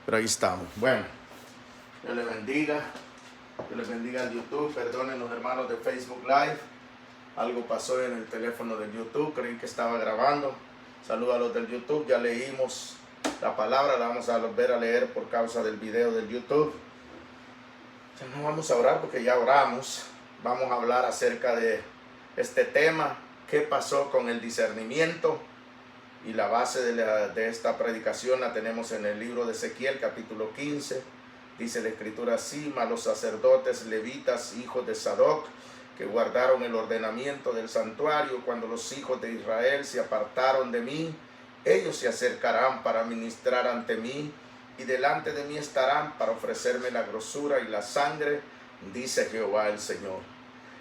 Pero ahí estamos. Bueno, Dios les bendiga. Dios les bendiga al YouTube. Perdonen los hermanos de Facebook Live. Algo pasó en el teléfono del YouTube. Creí que estaba grabando. Saludos a los del YouTube. Ya leímos la palabra. La vamos a volver a leer por causa del video del YouTube. Ya no vamos a orar porque ya oramos. Vamos a hablar acerca de este tema. ¿Qué pasó con el discernimiento? Y la base de esta predicación la tenemos en el libro de Ezequiel, capítulo 15. Dice la escritura así: mas los sacerdotes levitas, hijos de Sadoc, que guardaron el ordenamiento del santuario, cuando los hijos de Israel se apartaron de mí, ellos se acercarán para ministrar ante mí, y delante de mí estarán para ofrecerme la grosura y la sangre, dice Jehová el Señor.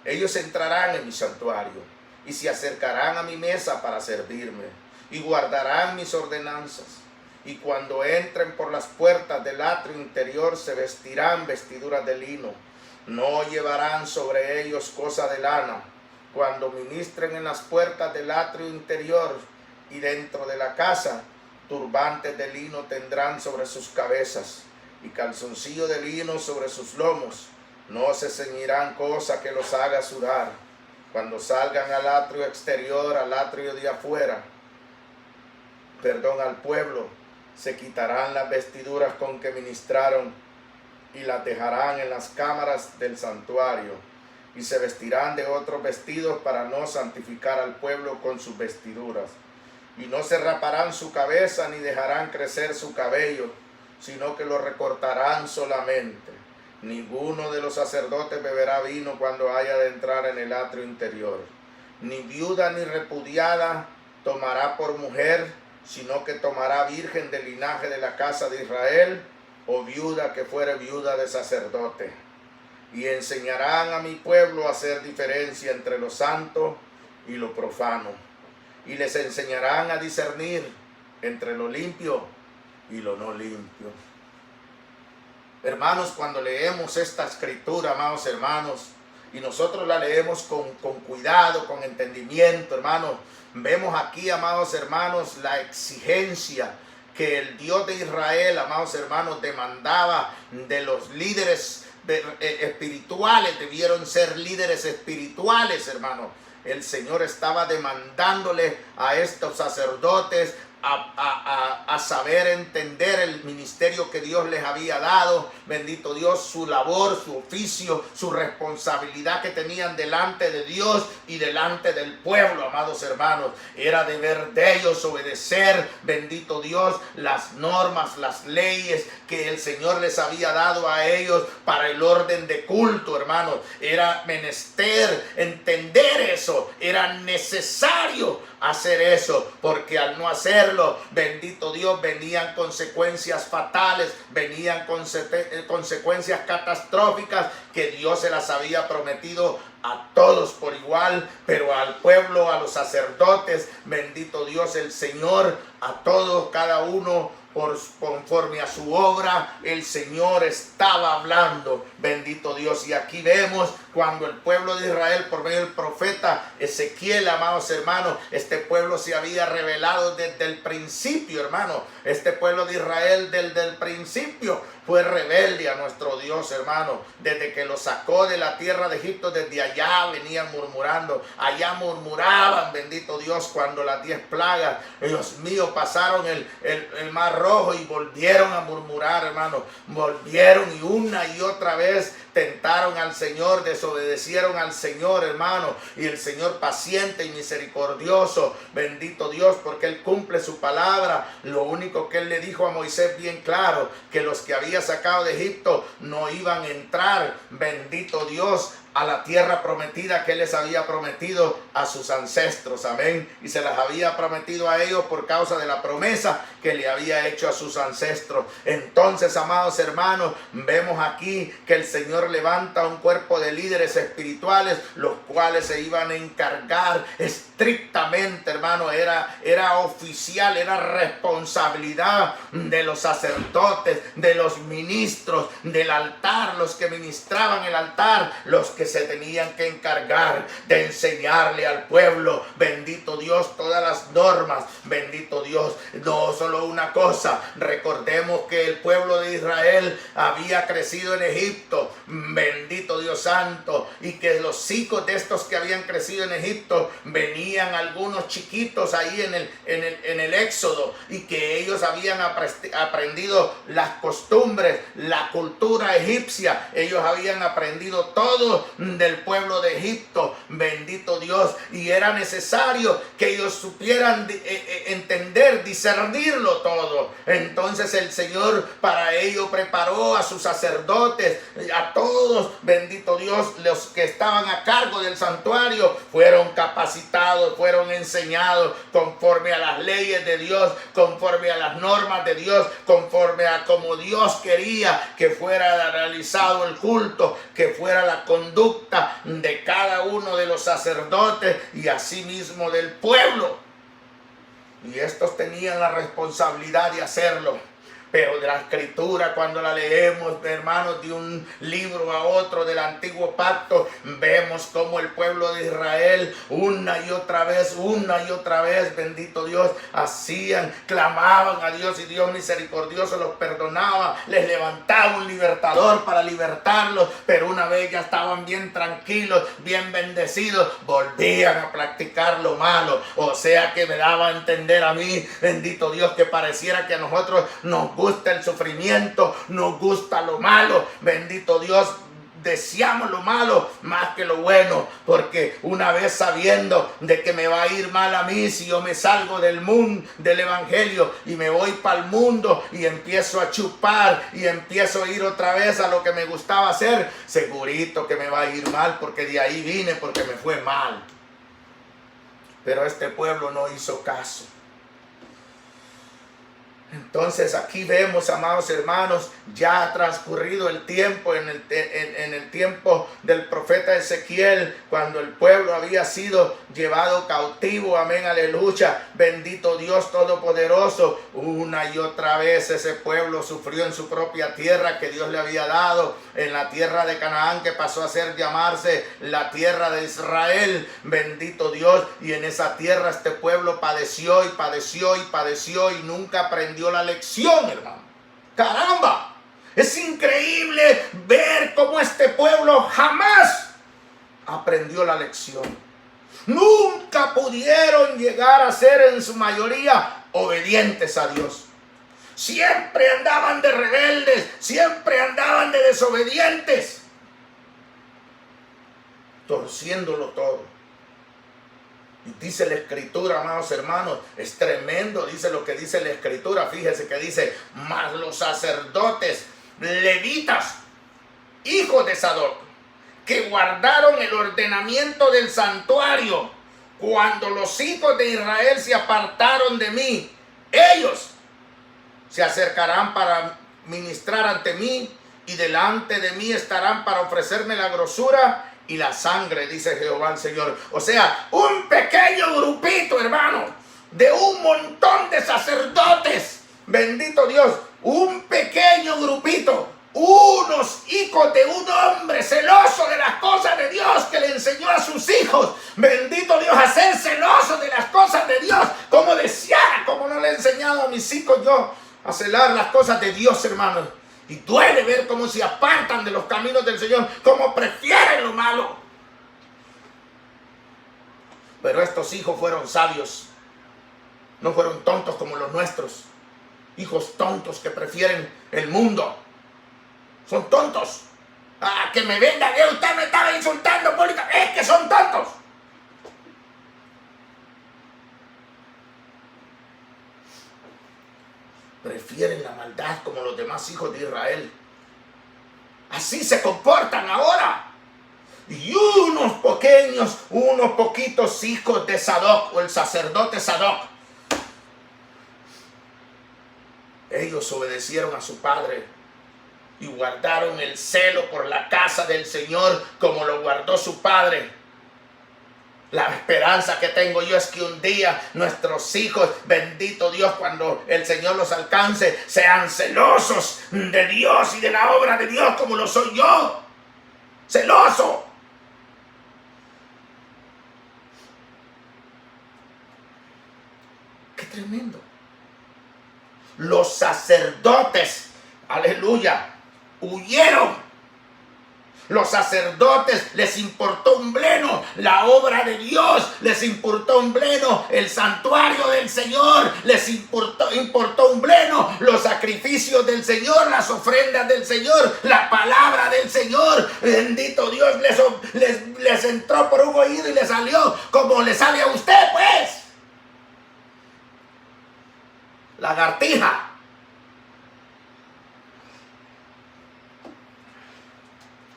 Ellos entrarán en mi santuario, y se acercarán a mi mesa para servirme, y guardarán mis ordenanzas. Y cuando entren por las puertas del atrio interior, se vestirán vestiduras de lino. No llevarán sobre ellos cosa de lana. Cuando ministren en las puertas del atrio interior y dentro de la casa, turbantes de lino tendrán sobre sus cabezas, y calzoncillo de lino sobre sus lomos. No se ceñirán cosa que los haga sudar. Cuando salgan al atrio exterior, al atrio de afuera, al pueblo, se quitarán las vestiduras con que ministraron y las dejarán en las cámaras del santuario, y se vestirán de otros vestidos para no santificar al pueblo con sus vestiduras. Y no se raparán su cabeza ni dejarán crecer su cabello, sino que lo recortarán solamente. Ninguno de los sacerdotes beberá vino cuando haya de entrar en el atrio interior. Ni viuda ni repudiada tomará por mujer, sino que tomará virgen del linaje de la casa de Israel, o viuda que fuere viuda de sacerdote. Y enseñarán a mi pueblo a hacer diferencia entre lo santo y lo profano, y les enseñarán a discernir entre lo limpio y lo no limpio. Hermanos, cuando leemos esta escritura, amados hermanos, y nosotros la leemos con cuidado, con entendimiento, hermanos, vemos aquí, amados hermanos, la exigencia que el Dios de Israel, amados hermanos, demandaba de los líderes espirituales. Debieron ser líderes espirituales, hermanos. El Señor estaba demandándole a estos sacerdotes a saber entender el ministerio que Dios les había dado, bendito Dios, su labor, su oficio, su responsabilidad que tenían delante de Dios y delante del pueblo, amados hermanos. Era deber de ellos obedecer, bendito Dios, las normas, las leyes que el Señor les había dado a ellos para el orden de culto, hermanos. Era menester entender eso, era necesario hacer eso, porque al no hacerlo, bendito Dios, venían consecuencias fatales, venían consecuencias catastróficas que Dios se las había prometido a todos por igual, pero al pueblo, a los sacerdotes, bendito Dios, el Señor, a todos, cada uno conforme a su obra, el Señor estaba hablando, bendito Dios. Y aquí vemos cuando el pueblo de Israel, por medio del profeta Ezequiel, amados hermanos, este pueblo se había revelado desde el principio, hermano. Este pueblo de Israel desde el principio fue rebelde a nuestro Dios, hermano. Desde que lo sacó de la tierra de Egipto, desde allá venían murmurando. Allá murmuraban, bendito Dios, cuando las 10 plagas, Dios mío, pasaron el mar rojo y volvieron a murmurar, hermano. Volvieron y una y otra vez tentaron al Señor, desobedecieron al Señor, hermano. Y el Señor, paciente y misericordioso, bendito Dios, porque Él cumple su palabra. Lo único que Él le dijo a Moisés bien claro, que los que había sacado de Egipto no iban a entrar, bendito Dios, a la tierra prometida que Él les había prometido a sus ancestros, amén, y se las había prometido a ellos por causa de la promesa que le había hecho a sus ancestros. Entonces, amados hermanos, vemos aquí que el Señor levanta un cuerpo de líderes espirituales, los cuales se iban a encargar estrictamente, hermano, era oficial, era responsabilidad de los sacerdotes, de los ministros del altar, los que ministraban el altar, los que se tenían que encargar de enseñarle al pueblo, bendito Dios, todas las normas, bendito Dios. No solo una cosa, recordemos que el pueblo de Israel había crecido en Egipto, bendito Dios santo, y que los hijos de estos que habían crecido en Egipto venían algunos chiquitos ahí en el Éxodo, y que ellos habían aprendido las costumbres, la cultura egipcia. Ellos habían aprendido todo del pueblo de Egipto, bendito Dios, y era necesario que ellos supieran entender, discernirlo todo. Entonces el Señor para ello preparó a sus sacerdotes, a todos, bendito Dios, los que estaban a cargo del santuario, fueron capacitados, fueron enseñados conforme a las leyes de Dios, conforme a las normas de Dios, conforme a como Dios quería que fuera realizado el culto, que fuera la conducta de cada uno de los sacerdotes y asimismo del pueblo. Y estos tenían la responsabilidad de hacerlo. Pero de la escritura, cuando la leemos, hermanos, de un libro a otro del antiguo pacto, vemos como el pueblo de Israel una y otra vez, bendito Dios, clamaban a Dios, y Dios misericordioso los perdonaba, les levantaba un libertador para libertarlos, pero una vez ya estaban bien tranquilos, bien bendecidos, volvían a practicar lo malo. O sea que me daba a entender a mí, bendito Dios, que pareciera que a nosotros nos gusta el sufrimiento, nos gusta lo malo, bendito Dios, deseamos lo malo más que lo bueno, porque una vez sabiendo de que me va a ir mal a mí si yo me salgo del mundo, del evangelio, y me voy para el mundo y empiezo a chupar y empiezo a ir otra vez a lo que me gustaba hacer, segurito que me va a ir mal, porque de ahí vine, porque me fue mal. Pero este pueblo no hizo caso. Entonces aquí vemos, amados hermanos, ya ha transcurrido el tiempo, en el tiempo del profeta Ezequiel, cuando el pueblo había sido llevado cautivo, amén, aleluya, bendito Dios todopoderoso. Una y otra vez ese pueblo sufrió en su propia tierra que Dios le había dado, en la tierra de Canaán, que pasó a llamarse la tierra de Israel, bendito Dios. Y en esa tierra este pueblo padeció y padeció y padeció y nunca aprendió la lección, hermano. Caramba, es increíble ver cómo este pueblo jamás aprendió la lección. Nunca pudieron llegar a ser en su mayoría obedientes a Dios. Siempre andaban de rebeldes, siempre andaban de desobedientes, torciéndolo todo. Y dice la escritura, amados hermanos, es tremendo, dice lo que dice la escritura. Fíjese que dice: mas los sacerdotes levitas, hijos de Sadoc, que guardaron el ordenamiento del santuario, cuando los hijos de Israel se apartaron de mí, ellos se acercarán para ministrar ante mí, y delante de mí estarán para ofrecerme la grosura y la sangre, dice Jehová el Señor. O sea, un pequeño grupito, hermano, de un montón de sacerdotes, bendito Dios, un pequeño grupito, unos hijos de un hombre celoso de las cosas de Dios, que le enseñó a sus hijos, bendito Dios, a ser celosos de las cosas de Dios, como deseara, como no le he enseñado a mis hijos yo a celar las cosas de Dios, hermanos. Y duele ver cómo se apartan de los caminos del Señor, cómo prefieren lo malo. Pero estos hijos fueron sabios, no fueron tontos como los nuestros. Hijos tontos que prefieren el mundo. Son tontos. Ah, que me vengan, usted me estaba insultando públicamente. Es que son tontos. Prefieren la maldad como los demás hijos de Israel. Así se comportan ahora. Y unos poquitos hijos de Sadoc, o el sacerdote Sadoc, ellos obedecieron a su padre y guardaron el celo por la casa del Señor como lo guardó su padre. La esperanza que tengo yo es que un día nuestros hijos, bendito Dios, cuando el Señor los alcance, sean celosos de Dios y de la obra de Dios como lo soy yo. Celoso. tremendo. Los sacerdotes, aleluya, huyeron. Los sacerdotes les importó un bleno la obra de Dios, les importó un bleno el santuario del Señor, les importó un bleno los sacrificios del Señor, las ofrendas del Señor, la palabra del Señor. Bendito Dios, les entró por un oído y les salió como le sale a usted, pues. Lagartija.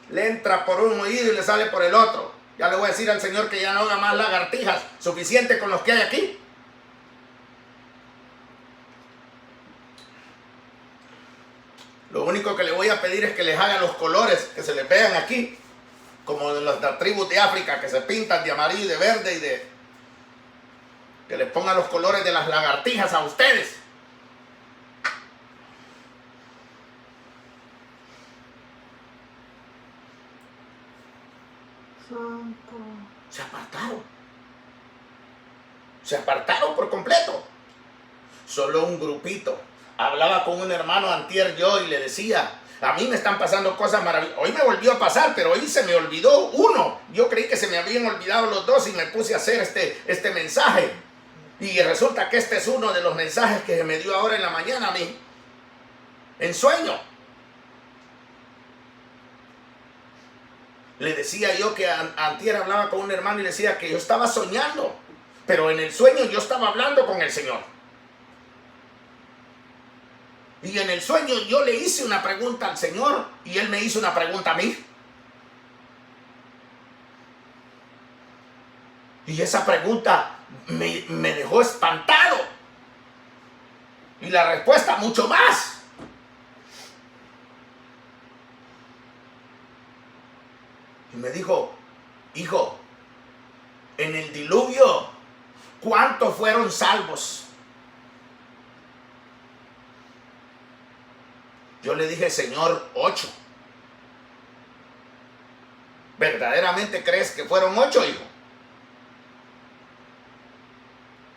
Le entra por un oído y le sale por el otro. Ya le voy a decir al Señor que ya no haga más lagartijas. Suficiente con los que hay aquí. Lo único que le voy a pedir es que les haga los colores que se les vean aquí, como de las tribus de África, que se pintan de amarillo y de verde, y que les pongan los colores de las lagartijas a ustedes. Se apartaron. Se apartaron por completo. Solo un grupito. Hablaba con un hermano antier yo y le decía, a mí me están pasando cosas maravillosas. Hoy me volvió a pasar, pero hoy se me olvidó uno. Yo creí que se me habían olvidado los dos y me puse a hacer este mensaje. Y resulta que este es uno de los mensajes que me dio ahora en la mañana a mí. En sueño. Le decía yo que antier hablaba con un hermano y le decía que yo estaba soñando, pero en el sueño yo estaba hablando con el Señor. Y en el sueño yo le hice una pregunta al Señor y Él me hizo una pregunta a mí. Y esa pregunta me dejó espantado. Y la respuesta mucho más. Y me dijo, hijo, en el diluvio, ¿cuántos fueron salvos? Yo le dije, Señor, 8. ¿Verdaderamente crees que fueron 8, hijo?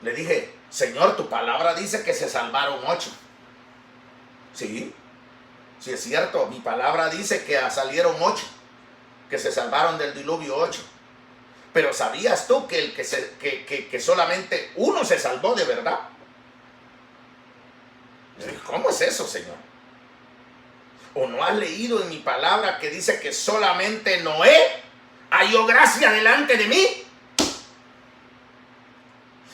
Le dije, Señor, tu palabra dice que se salvaron 8. Sí, sí es cierto, mi palabra dice que salieron 8. Que se salvaron del diluvio 8. Pero ¿sabías tú que solamente uno se salvó de verdad? ¿Cómo es eso, Señor? ¿O no has leído en mi palabra que dice que solamente Noé halló gracia delante de mí?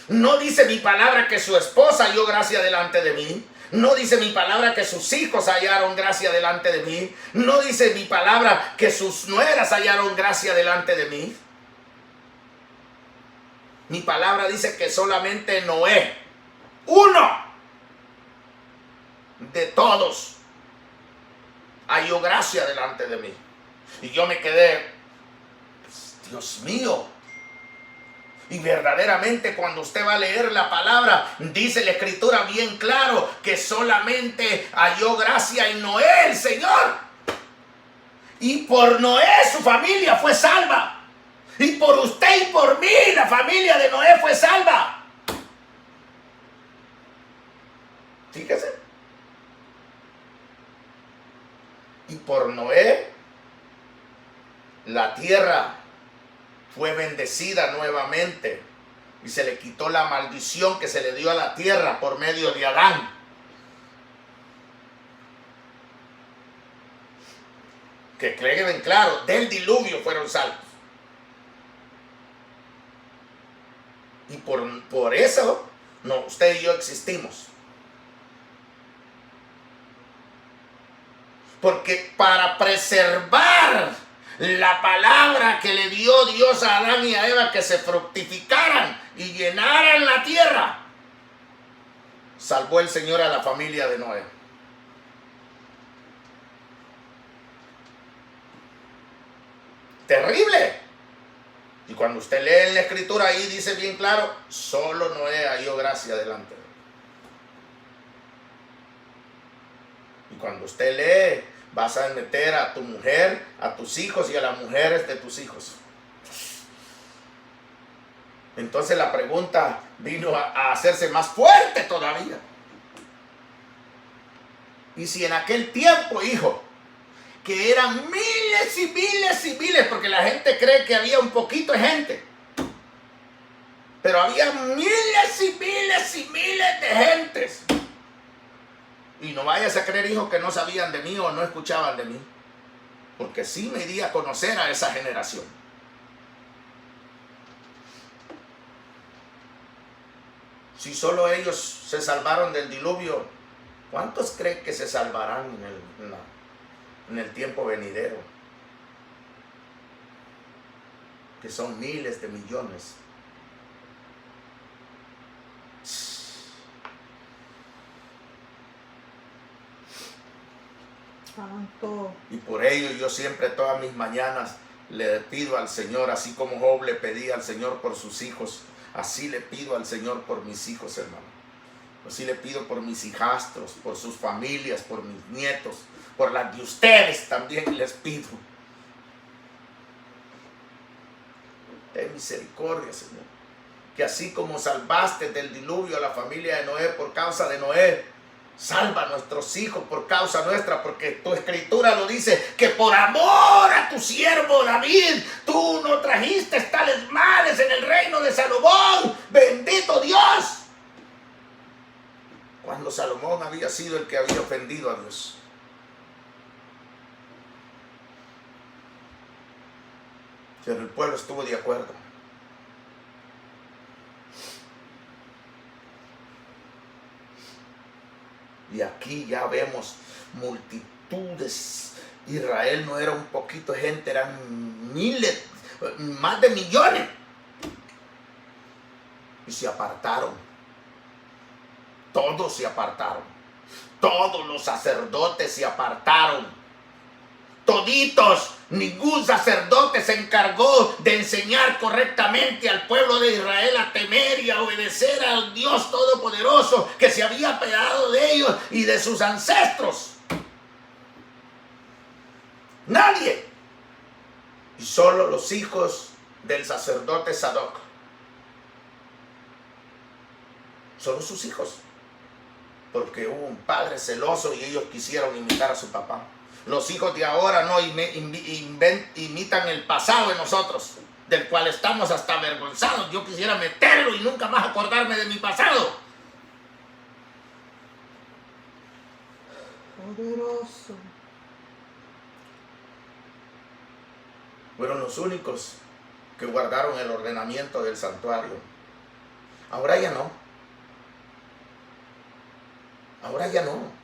¿No dice mi palabra que su esposa halló gracia delante de mí? ¿No dice mi palabra que sus hijos hallaron gracia delante de mí? ¿No dice mi palabra que sus nueras hallaron gracia delante de mí? Mi palabra dice que solamente Noé, uno de todos, halló gracia delante de mí. Y yo me quedé, Dios mío. Y verdaderamente cuando usted va a leer la palabra, dice la escritura bien claro que solamente halló gracia en Noé, el Señor. Y por Noé su familia fue salva. Y por usted y por mí la familia de Noé fue salva. Fíjese. Y por Noé la tierra fue bendecida nuevamente y se le quitó la maldición que se le dio a la tierra por medio de Adán. Que queden claro, del diluvio fueron salvos. Y por eso, no, usted y yo existimos. Porque para preservar la palabra que le dio Dios a Adán y a Eva, que se fructificaran y llenaran la tierra, salvó el Señor a la familia de Noé. Terrible. Y cuando usted lee en la escritura, ahí dice bien claro, solo Noé halló gracia delante de él. Y cuando usted lee, vas a meter a tu mujer, a tus hijos y a las mujeres de tus hijos. Entonces la pregunta vino a hacerse más fuerte todavía. Y si en aquel tiempo, hijo, que eran miles y miles y miles, porque la gente cree que había un poquito de gente, pero había miles y miles y miles de gentes. Y no vayas a creer, hijo, que no sabían de mí o no escuchaban de mí, porque sí me di a conocer a esa generación. Si solo ellos se salvaron del diluvio, ¿cuántos creen que se salvarán en el tiempo venidero? Que son miles de millones. Santo. Y por ello yo siempre todas mis mañanas le pido al Señor, así como Job le pedía al Señor por sus hijos, así le pido al Señor por mis hijos, hermano. Así le pido por mis hijastros, por sus familias, por mis nietos, por las de ustedes también les pido. Ten misericordia, Señor. Que así como salvaste del diluvio a la familia de Noé por causa de Noé, salva a nuestros hijos por causa nuestra, porque tu escritura lo dice, que por amor a tu siervo David, tú no trajiste tales males en el reino de Salomón. Bendito Dios. Cuando Salomón había sido el que había ofendido a Dios. Pero el pueblo estuvo de acuerdo. Y aquí ya vemos multitudes. Israel no era un poquito de gente, eran miles, más de millones. Y se apartaron. Todos se apartaron. Todos los sacerdotes se apartaron. Toditos. Ningún sacerdote se encargó de enseñar correctamente al pueblo de Israel a temer y a obedecer al Dios Todopoderoso que se había apiadado de ellos y de sus ancestros. Nadie. Y solo los hijos del sacerdote Sadoc. Solo sus hijos. Porque hubo un padre celoso y ellos quisieron imitar a su papá. Los hijos de ahora no imitan el pasado de nosotros, del cual estamos hasta avergonzados. Yo quisiera meterlo y nunca más acordarme de mi pasado. Poderoso. Fueron los únicos que guardaron el ordenamiento del santuario. Ahora ya no. Ahora ya no.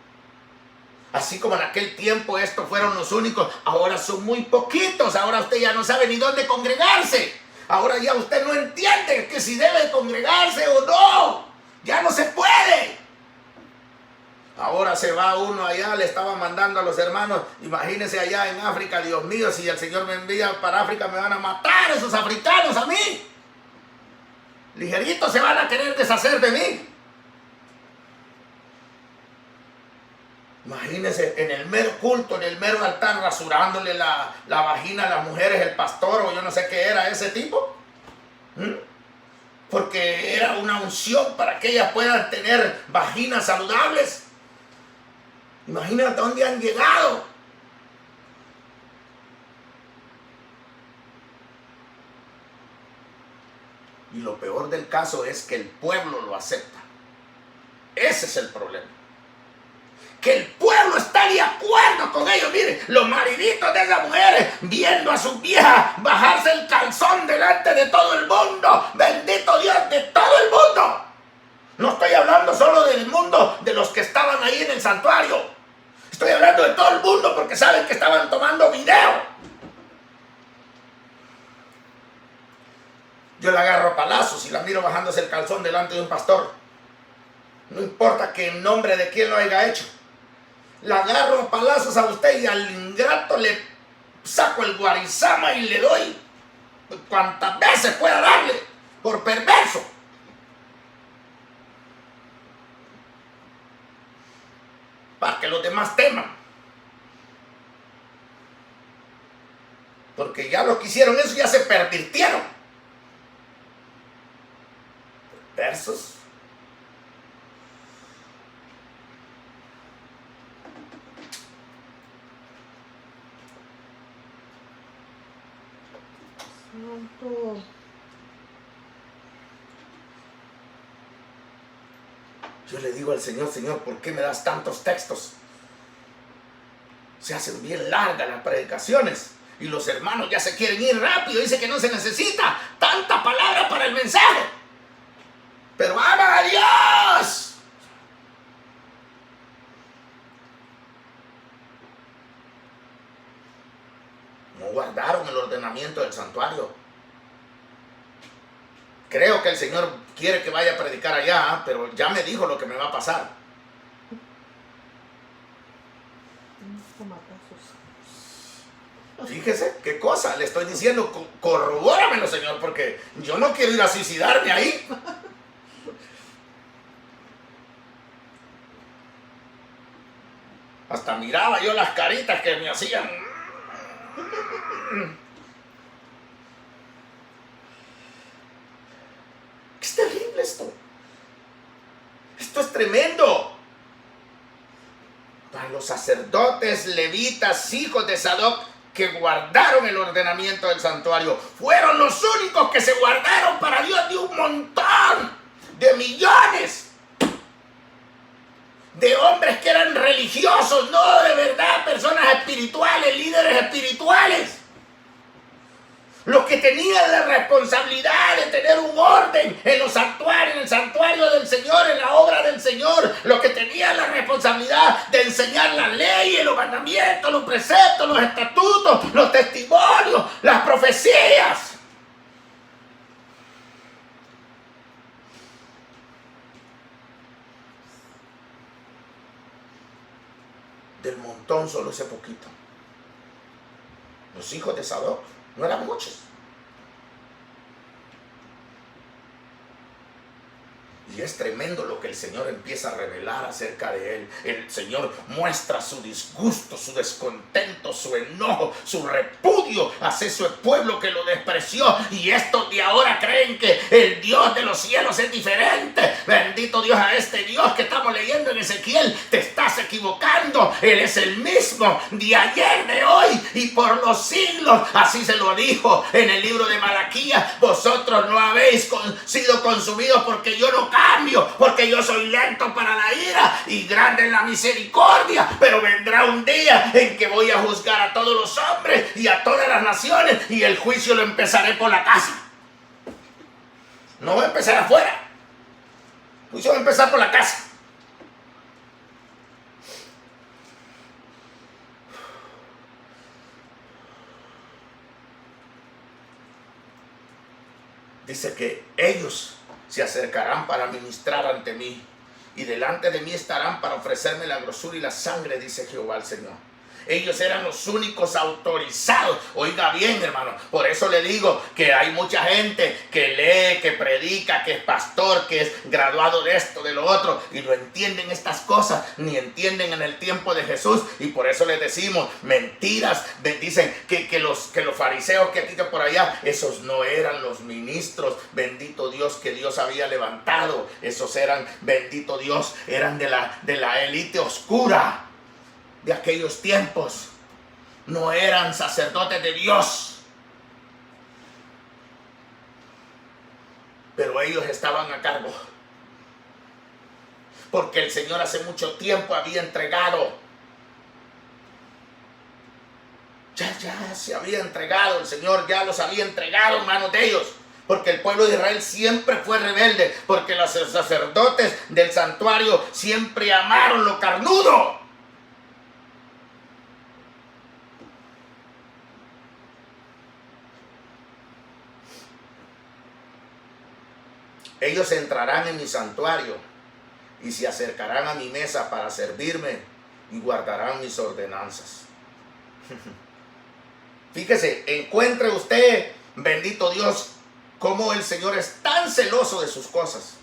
Así como en aquel tiempo estos fueron los únicos, ahora son muy poquitos. Ahora usted ya no sabe ni dónde congregarse. Ahora ya usted no entiende que si debe congregarse o no. Ya no se puede. Ahora se va uno allá, le estaba mandando a los hermanos, imagínense allá en África, Dios mío, si el Señor me envía para África, me van a matar esos africanos a mí. Ligeritos se van a querer deshacer de mí. Imagínense en el mero culto, en el mero altar, rasurándole la vagina a las mujeres, el pastor o yo no sé qué era ese tipo. Porque era una unción para que ellas puedan tener vaginas saludables. Imagínate a dónde han llegado. Y lo peor del caso es que el pueblo lo acepta. Ese es el problema. Que el pueblo está de acuerdo con ellos. Miren, los mariditos de esas mujeres viendo a sus viejas bajarse el calzón delante de todo el mundo. Bendito Dios, de todo el mundo. No estoy hablando solo del mundo de los que estaban ahí en el santuario. Estoy hablando de todo el mundo porque saben que estaban tomando video. Yo la agarro a palazos y la miro bajándose el calzón delante de un pastor. No importa que en nombre de quién lo haya hecho. La agarro a palazos a usted y al ingrato le saco el guarizama y le doy cuantas veces pueda darle por perverso. Para que los demás teman. Porque ya los que hicieron eso ya se pervirtieron. versos. Santo. Yo le digo al Señor, Señor, ¿por qué me das tantos textos? Se hacen bien largas las predicaciones y los hermanos ya se quieren ir rápido. Dice que no se necesita tanta palabra para el mensaje. Pero ama a Dios. No guardaron el ordenamiento del santuario. Creo que el Señor quiere que vaya a predicar allá, pero ya me dijo lo que me va a pasar. Fíjese qué cosa le estoy diciendo. Corrobóramelo, Señor, porque yo no quiero ir a suicidarme ahí. Hasta miraba yo las caritas que me hacían. Es terrible esto. Esto es tremendo. Para los sacerdotes, levitas, hijos de Sadoc, que guardaron el ordenamiento del santuario, fueron los únicos que se guardaron para Dios de un montón, de millones de hombres que eran religiosos, no de verdad, personas espirituales, líderes espirituales. Los que tenían la responsabilidad de tener un orden en los santuarios, en el santuario del Señor, en la obra del Señor. Los que tenían la responsabilidad de enseñar la ley, los mandamientos, los preceptos, los estatutos, los testimonios, las profecías. Del montón solo ese poquito. Los hijos de Sadoc no eran muchos. Y es tremendo lo que el Señor empieza a revelar acerca de él. El Señor muestra su disgusto, su descontento, su enojo, su repudio hacia ese pueblo que lo despreció. Y estos de ahora creen que el Dios de los cielos es diferente. Bendito Dios a este Dios que estamos leyendo en Ezequiel. Te estás equivocando. Él es el mismo de ayer, de hoy y por los siglos. Así se lo dijo en el libro de Malaquías. Vosotros no habéis sido consumidos porque yo no cambio, porque yo soy lento para la ira y grande en la misericordia, pero vendrá un día en que voy a juzgar a todos los hombres y a todas las naciones, y el juicio lo empezaré por la casa. No voy a empezar afuera, el juicio va a empezar por la casa. Dice que ellos se acercarán para ministrar ante mí, y delante de mí estarán para ofrecerme la grosura y la sangre, dice Jehová el Señor. Ellos eran los únicos autorizados. Oiga bien, hermano. Por eso le digo que hay mucha gente que lee, que predica, que es pastor, que es graduado de esto, de lo otro, y no entienden estas cosas, ni entienden en el tiempo de Jesús. Y por eso les decimos mentiras. Dicen que los fariseos que aquí que por allá, esos no eran los ministros. Bendito Dios que Dios había levantado. Esos eran, bendito Dios, eran de la élite oscura de aquellos tiempos. No eran sacerdotes de Dios, pero ellos estaban a cargo, porque el Señor hace mucho tiempo había entregado, ya se había entregado, el Señor ya los había entregado en manos de ellos. Porque el pueblo de Israel siempre fue rebelde, porque los sacerdotes del santuario siempre amaron lo carnudo. Ellos entrarán en mi santuario y se acercarán a mi mesa para servirme y guardarán mis ordenanzas. Fíjese, encuentre usted, bendito Dios, cómo el Señor es tan celoso de sus cosas.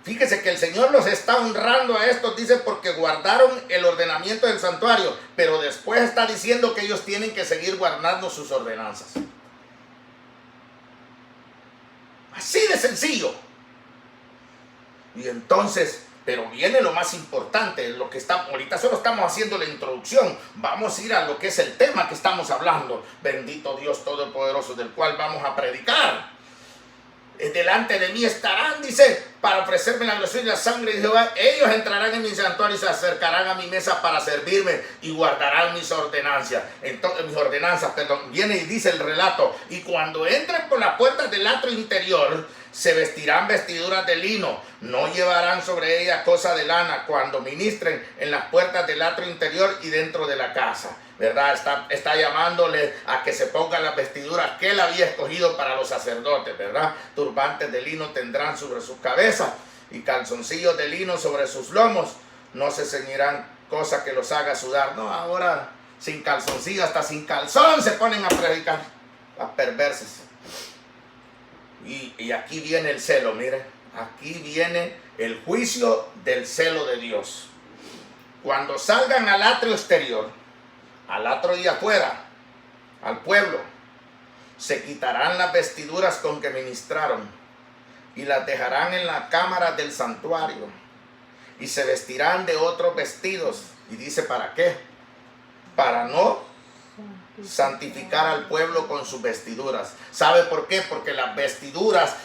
Fíjese que el Señor los está honrando a estos, dice, porque guardaron el ordenamiento del santuario, pero después está diciendo que ellos tienen que seguir guardando sus ordenanzas. Así de sencillo. Y entonces, pero viene lo más importante, lo que está, ahorita solo estamos haciendo la introducción, vamos a ir a lo que es el tema que estamos hablando. Bendito Dios Todopoderoso, del cual vamos a predicar. Delante de mí estarán, dice, para ofrecerme la gloria y la sangre de Jehová. Ellos entrarán en mi santuario y se acercarán a mi mesa para servirme y guardarán mis ordenanzas. Entonces, viene y dice el relato. Y cuando entren por las puertas del atrio interior, se vestirán vestiduras de lino, no llevarán sobre ellas cosa de lana cuando ministren en las puertas del atrio interior y dentro de la casa. ¿Verdad? Está llamándole a que se pongan las vestiduras que él había escogido para los sacerdotes, ¿verdad? Turbantes de lino tendrán sobre sus cabezas y calzoncillos de lino sobre sus lomos. No se ceñirán cosa que los haga sudar. No, ahora sin calzoncillo, hasta sin calzón se ponen a predicar, a perversos. Y aquí viene el celo, mire, aquí viene el juicio del celo de Dios. Cuando salgan al atrio exterior, al atrio de afuera, al pueblo, se quitarán las vestiduras con que ministraron y las dejarán en la cámara del santuario y se vestirán de otros vestidos. Y dice, ¿para qué? Para no santificar al pueblo con sus vestiduras. ¿Sabe por qué? Porque las vestiduras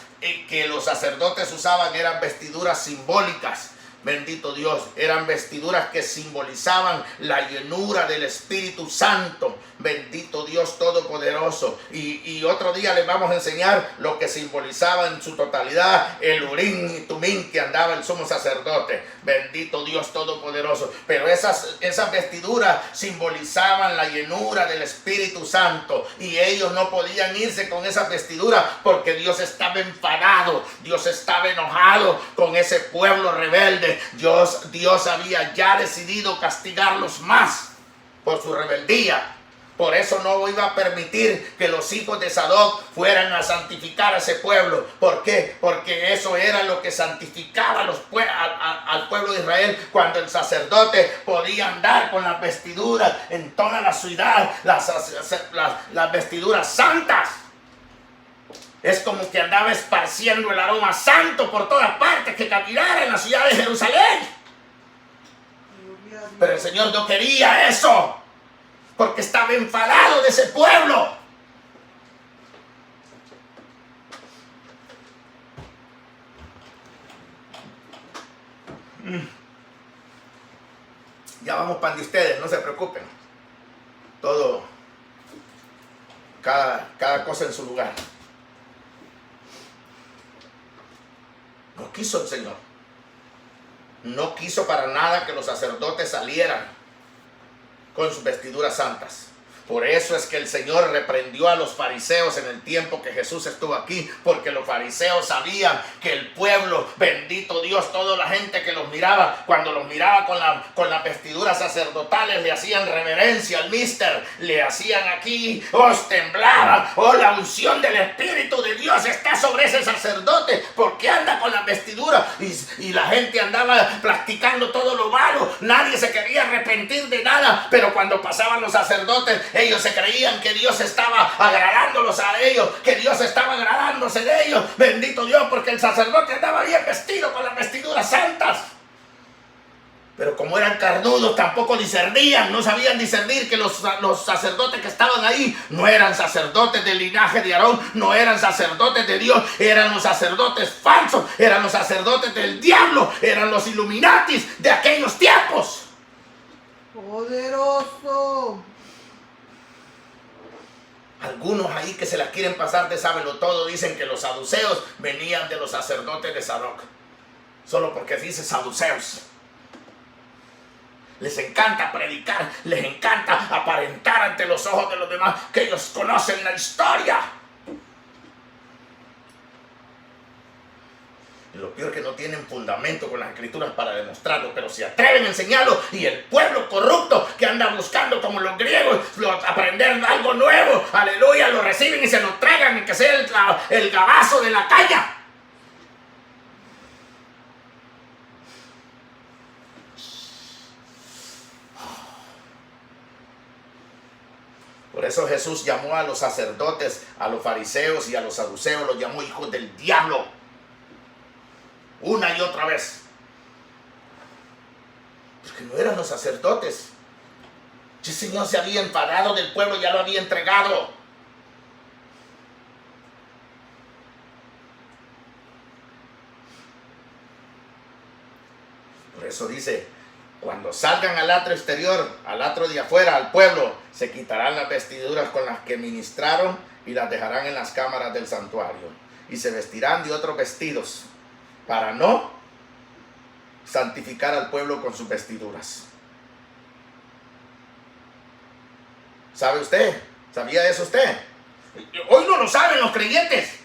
que los sacerdotes usaban eran vestiduras simbólicas. Bendito Dios, eran vestiduras que simbolizaban la llenura del Espíritu Santo. Bendito Dios Todopoderoso. Y otro día les vamos a enseñar lo que simbolizaba en su totalidad el Urim y Tumim que andaba el sumo sacerdote. Bendito Dios Todopoderoso. Pero esas vestiduras simbolizaban la llenura del Espíritu Santo. Y ellos no podían irse con esas vestiduras porque Dios estaba enfadado. Dios estaba enojado con ese pueblo rebelde. Dios había ya decidido castigarlos más por su rebeldía. Por eso no iba a permitir que los hijos de Sadoc fueran a santificar a ese pueblo. ¿Por qué? Porque eso era lo que santificaba al pueblo de Israel. Cuando el sacerdote podía andar con las vestiduras en toda la ciudad, las vestiduras santas. Es como que andaba esparciendo el aroma santo por todas partes, que caminara en la ciudad de Jerusalén. Pero el Señor no quería eso, porque estaba enfadado de ese pueblo. Ya vamos pan de ustedes, no se preocupen. Todo, cada cosa en su lugar. No quiso el Señor. No quiso para nada que los sacerdotes salieran con sus vestiduras santas. Por eso es que el Señor reprendió a los fariseos en el tiempo que Jesús estuvo aquí, porque los fariseos sabían que el pueblo, bendito Dios, toda la gente que los miraba, cuando los miraba con las vestiduras sacerdotales, le hacían reverencia al mister, le hacían aquí, temblaban, la unción del Espíritu de Dios está sobre ese sacerdote, porque anda con las vestiduras, y la gente andaba practicando todo lo malo, nadie se quería arrepentir de nada, pero cuando pasaban los sacerdotes, ellos se creían que Dios estaba agradándolos a ellos, que Dios estaba agradándose de ellos. Bendito Dios, porque el sacerdote andaba bien vestido con las vestiduras santas. Pero como eran carnudos, tampoco discernían, no sabían discernir que los sacerdotes que estaban ahí no eran sacerdotes del linaje de Aarón, no eran sacerdotes de Dios, eran los sacerdotes falsos, eran los sacerdotes del diablo, eran los Illuminatis de aquellos tiempos. Poderoso. Algunos ahí que se la quieren pasar de sábelo todo dicen que los saduceos venían de los sacerdotes de Sadoc. Solo porque dice saduceos. Les encanta predicar, les encanta aparentar ante los ojos de los demás que ellos conocen la historia. Y lo peor es que no tienen fundamento con las escrituras para demostrarlo, pero se atreven a enseñarlo, y el pueblo corrupto que anda buscando como los griegos aprender algo nuevo, aleluya, lo reciben y se lo tragan, y que sea el gabazo de la caña. Por eso Jesús llamó a los sacerdotes, a los fariseos y a los saduceos, los llamó hijos del diablo. una y otra vez. Porque no eran los sacerdotes. Si el Señor se había enfadado del pueblo, ya lo había entregado. Por eso dice, cuando salgan al atrio exterior, al atrio de afuera, al pueblo, se quitarán las vestiduras con las que ministraron y las dejarán en las cámaras del santuario. Y se vestirán de otros vestidos para no santificar al pueblo con sus vestiduras. ¿Sabe usted? ¿Sabía eso usted? Hoy no lo saben los creyentes.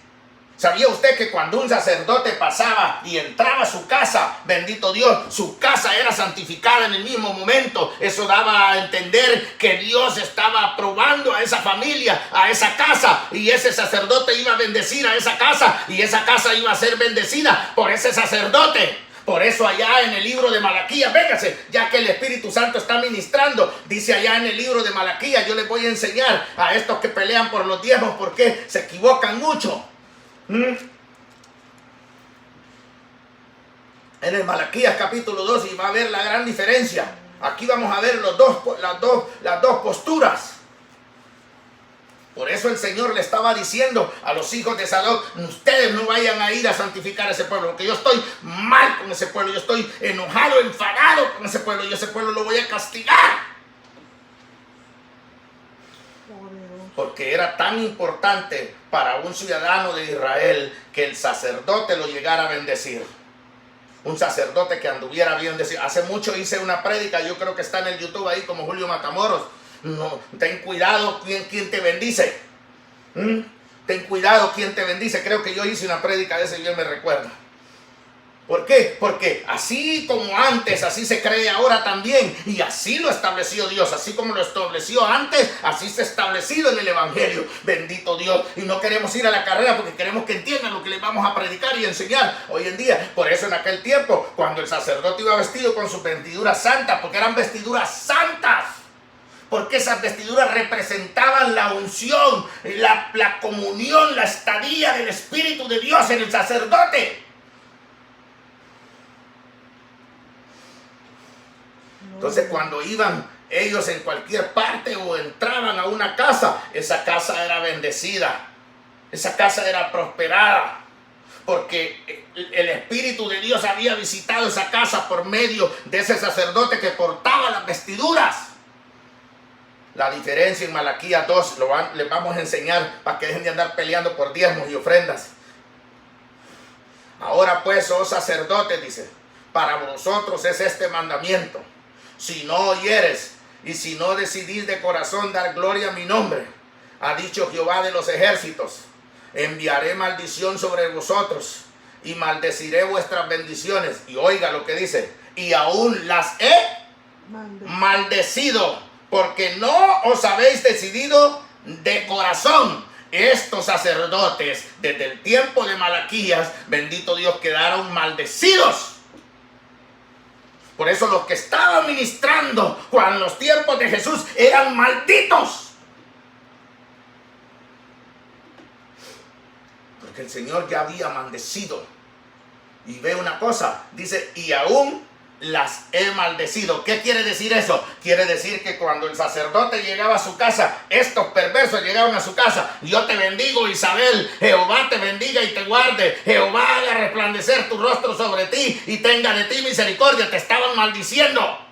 ¿Sabía usted que cuando un sacerdote pasaba y entraba a su casa, bendito Dios, su casa era santificada en el mismo momento? Eso daba a entender que Dios estaba aprobando a esa familia, a esa casa, y ese sacerdote iba a bendecir a esa casa, y esa casa iba a ser bendecida por ese sacerdote. Por eso allá en el libro de Malaquías, véngase, ya que el Espíritu Santo está ministrando, dice allá en el libro de Malaquías, yo les voy a enseñar a estos que pelean por los diezmos porque se equivocan mucho. En el Malaquías capítulo 2 y va a ver la gran diferencia. Aquí vamos a ver las dos posturas. Por eso el Señor le estaba diciendo a los hijos de Sadoc, ustedes no vayan a ir a santificar a ese pueblo, porque yo estoy mal con ese pueblo, yo estoy enojado, enfadado con ese pueblo, y ese pueblo lo voy a castigar. Porque era tan importante para un ciudadano de Israel que el sacerdote lo llegara a bendecir. Un sacerdote que anduviera bien bendecido. Hace mucho hice una prédica, yo creo que está en el YouTube ahí como Julio Matamoros. No, ten cuidado quién te bendice. Ten cuidado quién te bendice. Creo que yo hice una prédica de ese, yo me recuerdo. ¿Por qué? Porque así como antes, así se cree ahora también. Y así lo estableció Dios. Así como lo estableció antes, así se ha establecido en el Evangelio. Bendito Dios. Y no queremos ir a la carrera porque queremos que entiendan lo que les vamos a predicar y enseñar hoy en día. Por eso en aquel tiempo, cuando el sacerdote iba vestido con sus vestiduras santas, porque eran vestiduras santas. Porque esas vestiduras representaban la unción, la comunión, la estadía del Espíritu de Dios en el sacerdote. Entonces cuando iban ellos en cualquier parte o entraban a una casa, esa casa era bendecida, esa casa era prosperada, porque el Espíritu de Dios había visitado esa casa por medio de ese sacerdote que portaba las vestiduras. La diferencia en Malaquías 2 les vamos a enseñar para que dejen de andar peleando por diezmos y ofrendas. Ahora pues, oh sacerdotes, dice, para vosotros es este mandamiento. Si no oyeres y si no decidís de corazón dar gloria a mi nombre, ha dicho Jehová de los ejércitos, enviaré maldición sobre vosotros y maldeciré vuestras bendiciones. Y oiga lo que dice, y aún las he maldecido, porque no os habéis decidido de corazón. Estos sacerdotes, desde el tiempo de Malaquías, bendito Dios, quedaron maldecidos. Por eso los que estaban ministrando en los tiempos de Jesús eran malditos. Porque el Señor ya había maldecido. Y ve una cosa, dice, y aún las he maldecido. ¿Qué quiere decir eso? Quiere decir que cuando el sacerdote llegaba a su casa, estos perversos llegaban a su casa. Yo te bendigo, Isabel, Jehová te bendiga y te guarde, Jehová haga resplandecer tu rostro sobre ti y tenga de ti misericordia. Te estaban maldiciendo.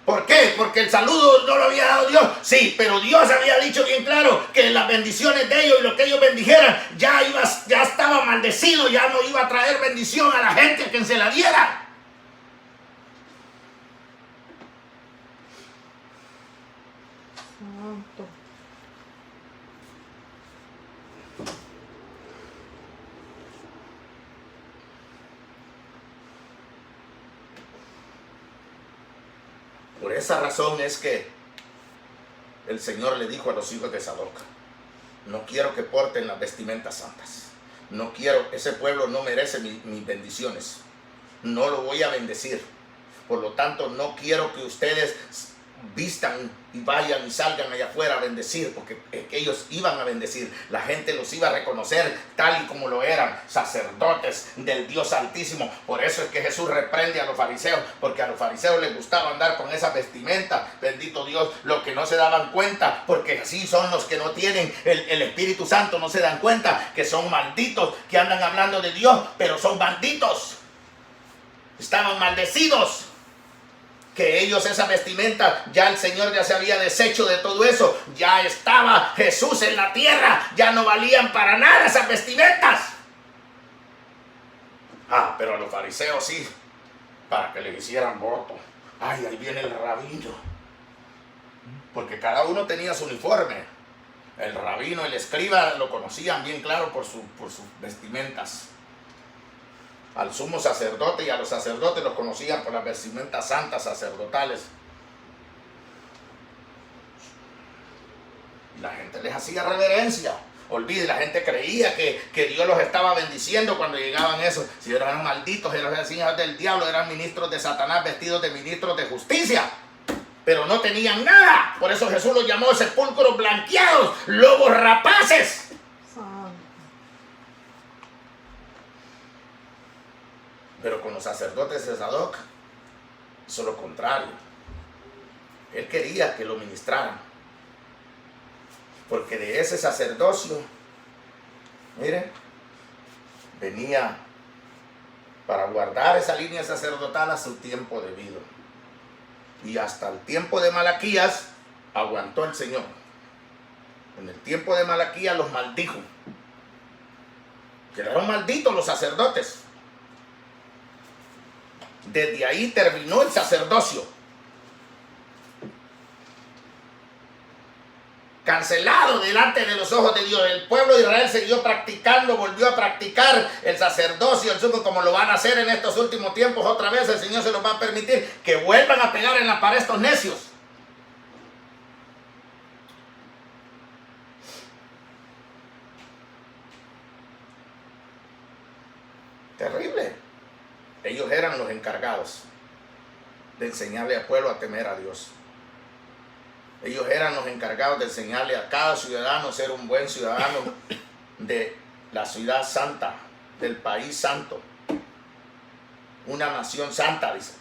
¿Por qué? Porque el saludo no lo había dado Dios. Sí, pero Dios había dicho bien claro que las bendiciones de ellos y lo que ellos bendijeran ya estaba maldecido, ya no iba a traer bendición a la gente a quien se la diera. Santo. Por esa razón es que el Señor le dijo a los hijos de Sadoc, no quiero que porten las vestimentas santas. No quiero, ese pueblo no merece mis bendiciones. No lo voy a bendecir. Por lo tanto, no quiero que ustedes vistan y vayan y salgan allá afuera a bendecir, porque ellos iban a bendecir. La gente los iba a reconocer tal y como lo eran, sacerdotes del Dios Altísimo. Por eso es que Jesús reprende a los fariseos, porque a los fariseos les gustaba andar con esa vestimenta. Bendito Dios, los que no se daban cuenta, porque así son los que no tienen el Espíritu Santo, no se dan cuenta que son malditos, que andan hablando de Dios, pero son malditos. Estaban maldecidos. Que ellos esa vestimenta, ya el Señor ya se había deshecho de todo eso. Ya estaba Jesús en la tierra. Ya no valían para nada esas vestimentas. Pero a los fariseos sí, para que les hicieran voto. Ay, ahí viene el rabino. Porque cada uno tenía su uniforme. El rabino, el escriba lo conocían bien claro por sus vestimentas. Al sumo sacerdote y a los sacerdotes los conocían por las vestimentas santas sacerdotales. Y la gente les hacía reverencia. Olvide, la gente creía que Dios los estaba bendiciendo cuando llegaban esos. Si eran malditos, eran hijos del diablo, eran ministros de Satanás vestidos de ministros de justicia. Pero no tenían nada. Por eso Jesús los llamó sepulcros blanqueados, lobos rapaces. Pero con los sacerdotes de Sadoc hizo lo contrario. Él quería que lo ministraran. Porque de ese sacerdocio, mire, venía para guardar esa línea sacerdotal a su tiempo debido. Y hasta el tiempo de Malaquías aguantó el Señor. En el tiempo de Malaquías los maldijo. Quedaron malditos los sacerdotes. Desde ahí terminó el sacerdocio. Cancelado delante de los ojos de Dios. El pueblo de Israel siguió practicando, volvió a practicar el sacerdocio, el sumo, como lo van a hacer en estos últimos tiempos. Otra vez el Señor se los va a permitir que vuelvan a pegar en la pared estos necios. Terrible. Ellos eran los encargados de enseñarle al pueblo a temer a Dios. Ellos eran los encargados de enseñarle a cada ciudadano a ser un buen ciudadano de la ciudad santa, del país santo. Una nación santa, dice.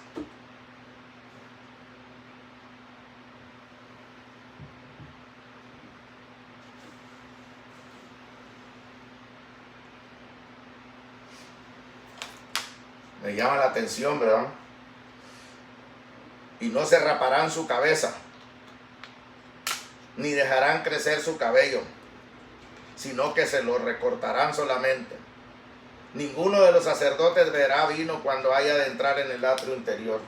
Me llama la atención, ¿verdad? Y no se raparán su cabeza, ni dejarán crecer su cabello, sino que se lo recortarán solamente. Ninguno de los sacerdotes beberá vino cuando haya de entrar en el atrio interior.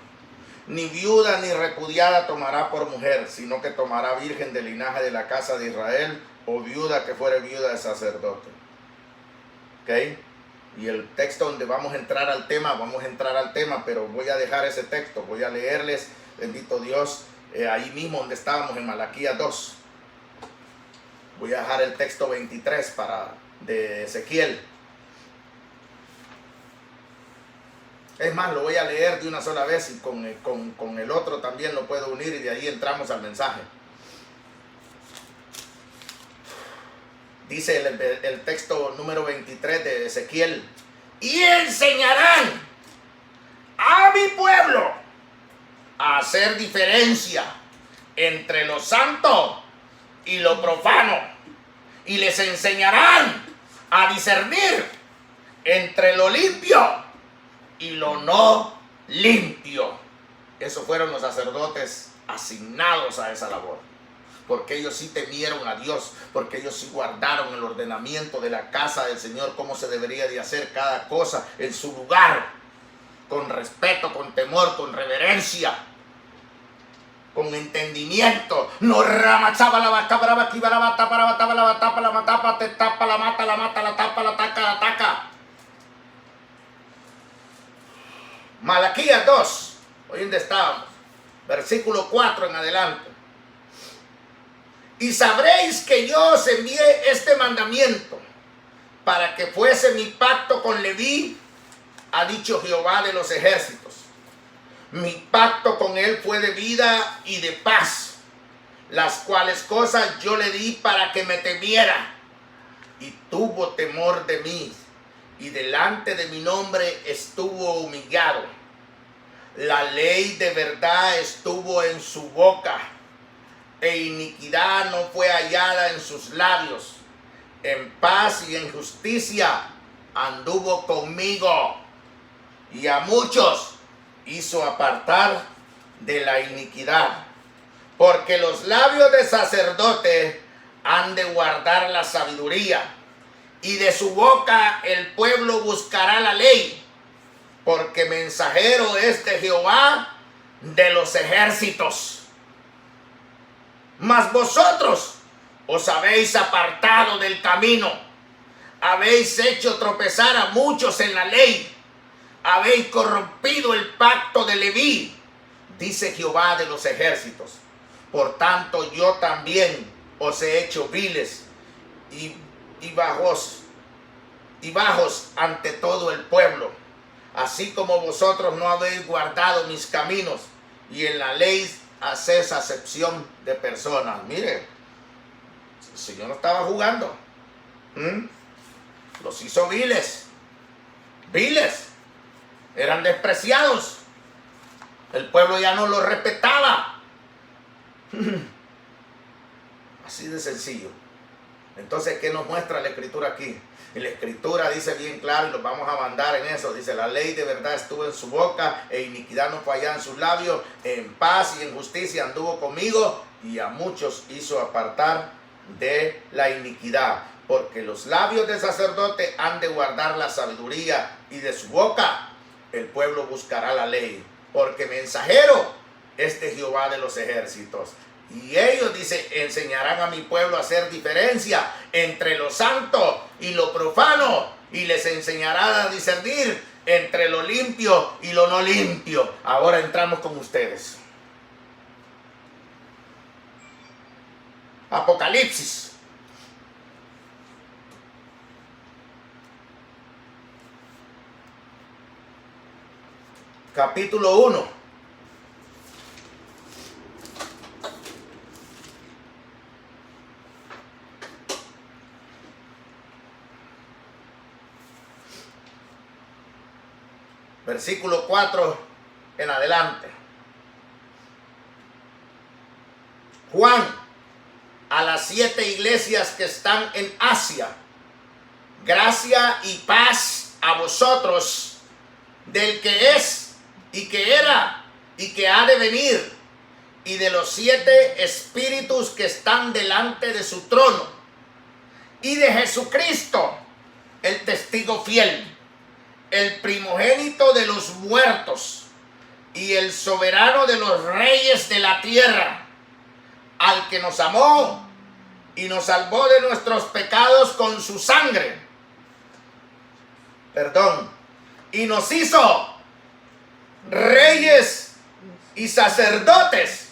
Ni viuda ni repudiada tomará por mujer, sino que tomará virgen del linaje de la casa de Israel, o viuda que fuere viuda de sacerdote. ¿Ok? Y el texto donde vamos a entrar al tema, pero voy a dejar ese texto, voy a leerles, bendito Dios, ahí mismo donde estábamos en Malaquías 2. Voy a dejar el texto 23 de Ezequiel. Es más, lo voy a leer de una sola vez y con el otro también lo puedo unir y de ahí entramos al mensaje. Dice el texto número 23 de Ezequiel: y enseñarán a mi pueblo a hacer diferencia entre lo santo y lo profano, y les enseñarán a discernir entre lo limpio y lo no limpio. Esos fueron los sacerdotes asignados a esa labor, porque ellos sí temieron a Dios, porque ellos sí guardaron el ordenamiento de la casa del Señor, cómo se debería de hacer cada cosa en su lugar, con respeto, con temor, con reverencia, con entendimiento. No ramachaba la vaca, brava, aquí, brava, tapa, la tapa, la tapa, la matapa, te tapa, la mata, la tapa, la taca, la taca. Malaquías 2, hoy donde estábamos, versículo 4 en adelante. Y sabréis que yo os envié este mandamiento para que fuese mi pacto con Leví, ha dicho Jehová de los ejércitos. Mi pacto con él fue de vida y de paz, las cuales cosas yo le di para que me temiera, y tuvo temor de mí, y delante de mi nombre estuvo humillado. La ley de verdad estuvo en su boca, e iniquidad no fue hallada en sus labios. En paz y en justicia anduvo conmigo, y a muchos hizo apartar de la iniquidad. Porque los labios de sacerdote han de guardar la sabiduría, y de su boca el pueblo buscará la ley, porque mensajero es de Jehová de los ejércitos. Mas vosotros os habéis apartado del camino, habéis hecho tropezar a muchos en la ley, habéis corrompido el pacto de Leví, dice Jehová de los ejércitos. Por tanto yo también os he hecho viles y bajos ante todo el pueblo, así como vosotros no habéis guardado mis caminos, y en la ley hacéis acepción de personas. Mire, el Señor no estaba jugando. Los hizo viles. Eran despreciados. El pueblo ya no los respetaba. Así de sencillo. Entonces, ¿qué nos muestra la Escritura aquí? Y la Escritura dice bien claro, y los vamos a mandar en eso. Dice, la ley de verdad estuvo en su boca, e iniquidad no fue hallada en sus labios. En paz y en justicia anduvo conmigo, y a muchos hizo apartar de la iniquidad. Porque los labios del sacerdote han de guardar la sabiduría, y de su boca el pueblo buscará la ley. Porque mensajero es de Jehová de los ejércitos. Y ellos, dice, enseñarán a mi pueblo a hacer diferencia entre lo santo y lo profano, y les enseñarán a discernir entre lo limpio y lo no limpio. Ahora entramos con ustedes. Apocalipsis. Capítulo 1. Versículo 4 en adelante. Juan, a las 7 iglesias que están en Asia, gracia y paz a vosotros, del que es y que era y que ha de venir, y de los 7 espíritus que están delante de su trono, y de Jesucristo, el testigo fiel, el primogénito de los muertos y el soberano de los reyes de la tierra, al que nos amó y nos salvó de nuestros pecados con su sangre. Y nos hizo reyes y sacerdotes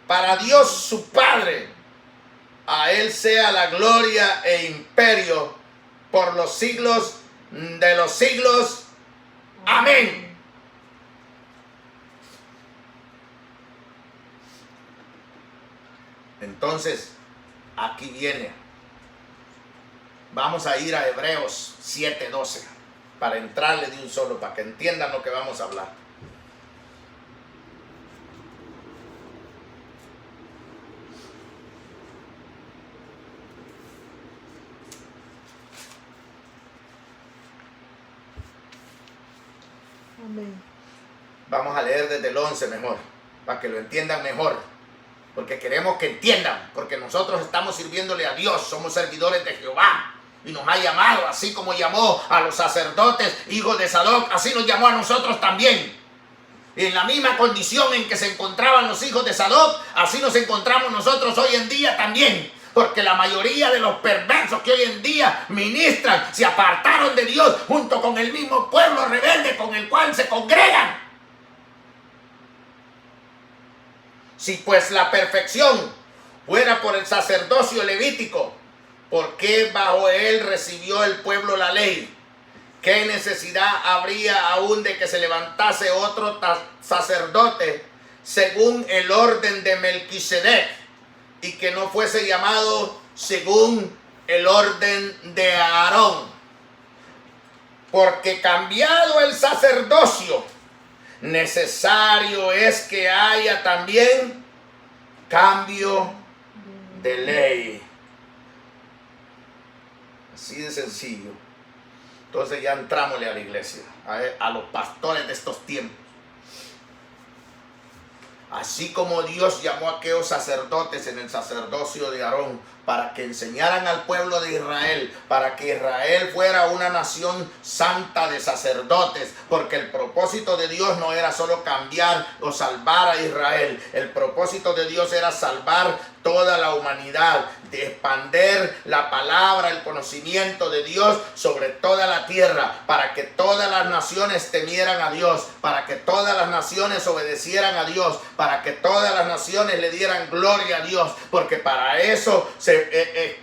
para Dios su Padre. A él sea la gloria e imperio por los siglos de los siglos. Amén. Entonces, aquí viene. Vamos a ir a Hebreos 7:12 para entrarle de un solo, para que entiendan lo que vamos a hablar. Amén. Vamos a leer desde el 11 mejor, para que lo entiendan mejor. Porque queremos que entiendan, porque nosotros estamos sirviéndole a Dios, somos servidores de Jehová. Y nos ha llamado, así como llamó a los sacerdotes, hijos de Sadoc, así nos llamó a nosotros también. Y en la misma condición en que se encontraban los hijos de Sadoc, así nos encontramos nosotros hoy en día también. Porque la mayoría de los perversos que hoy en día ministran se apartaron de Dios junto con el mismo pueblo rebelde con el cual se congregan. Si pues la perfección fuera por el sacerdocio levítico, ¿por qué bajo él recibió el pueblo la ley? ¿qué necesidad habría aún de que se levantase otro sacerdote según el orden de Melquisedec y que no fuese llamado según el orden de Aarón? Porque cambiado el sacerdocio, necesario es que haya también cambio de ley. Así de sencillo. Entonces ya entrámosle a la iglesia, a los pastores de estos tiempos. Así como Dios llamó a aquellos sacerdotes en el sacerdocio de Aarón para que enseñaran al pueblo de Israel, para que Israel fuera una nación santa de sacerdotes, porque el propósito de Dios no era solo cambiar o salvar a Israel, el propósito de Dios era salvar toda la humanidad, de expandir la palabra, el conocimiento de Dios sobre toda la tierra, para que todas las naciones temieran a Dios, para que todas las naciones obedecieran a Dios, para que todas las naciones le dieran gloria a Dios, porque para eso se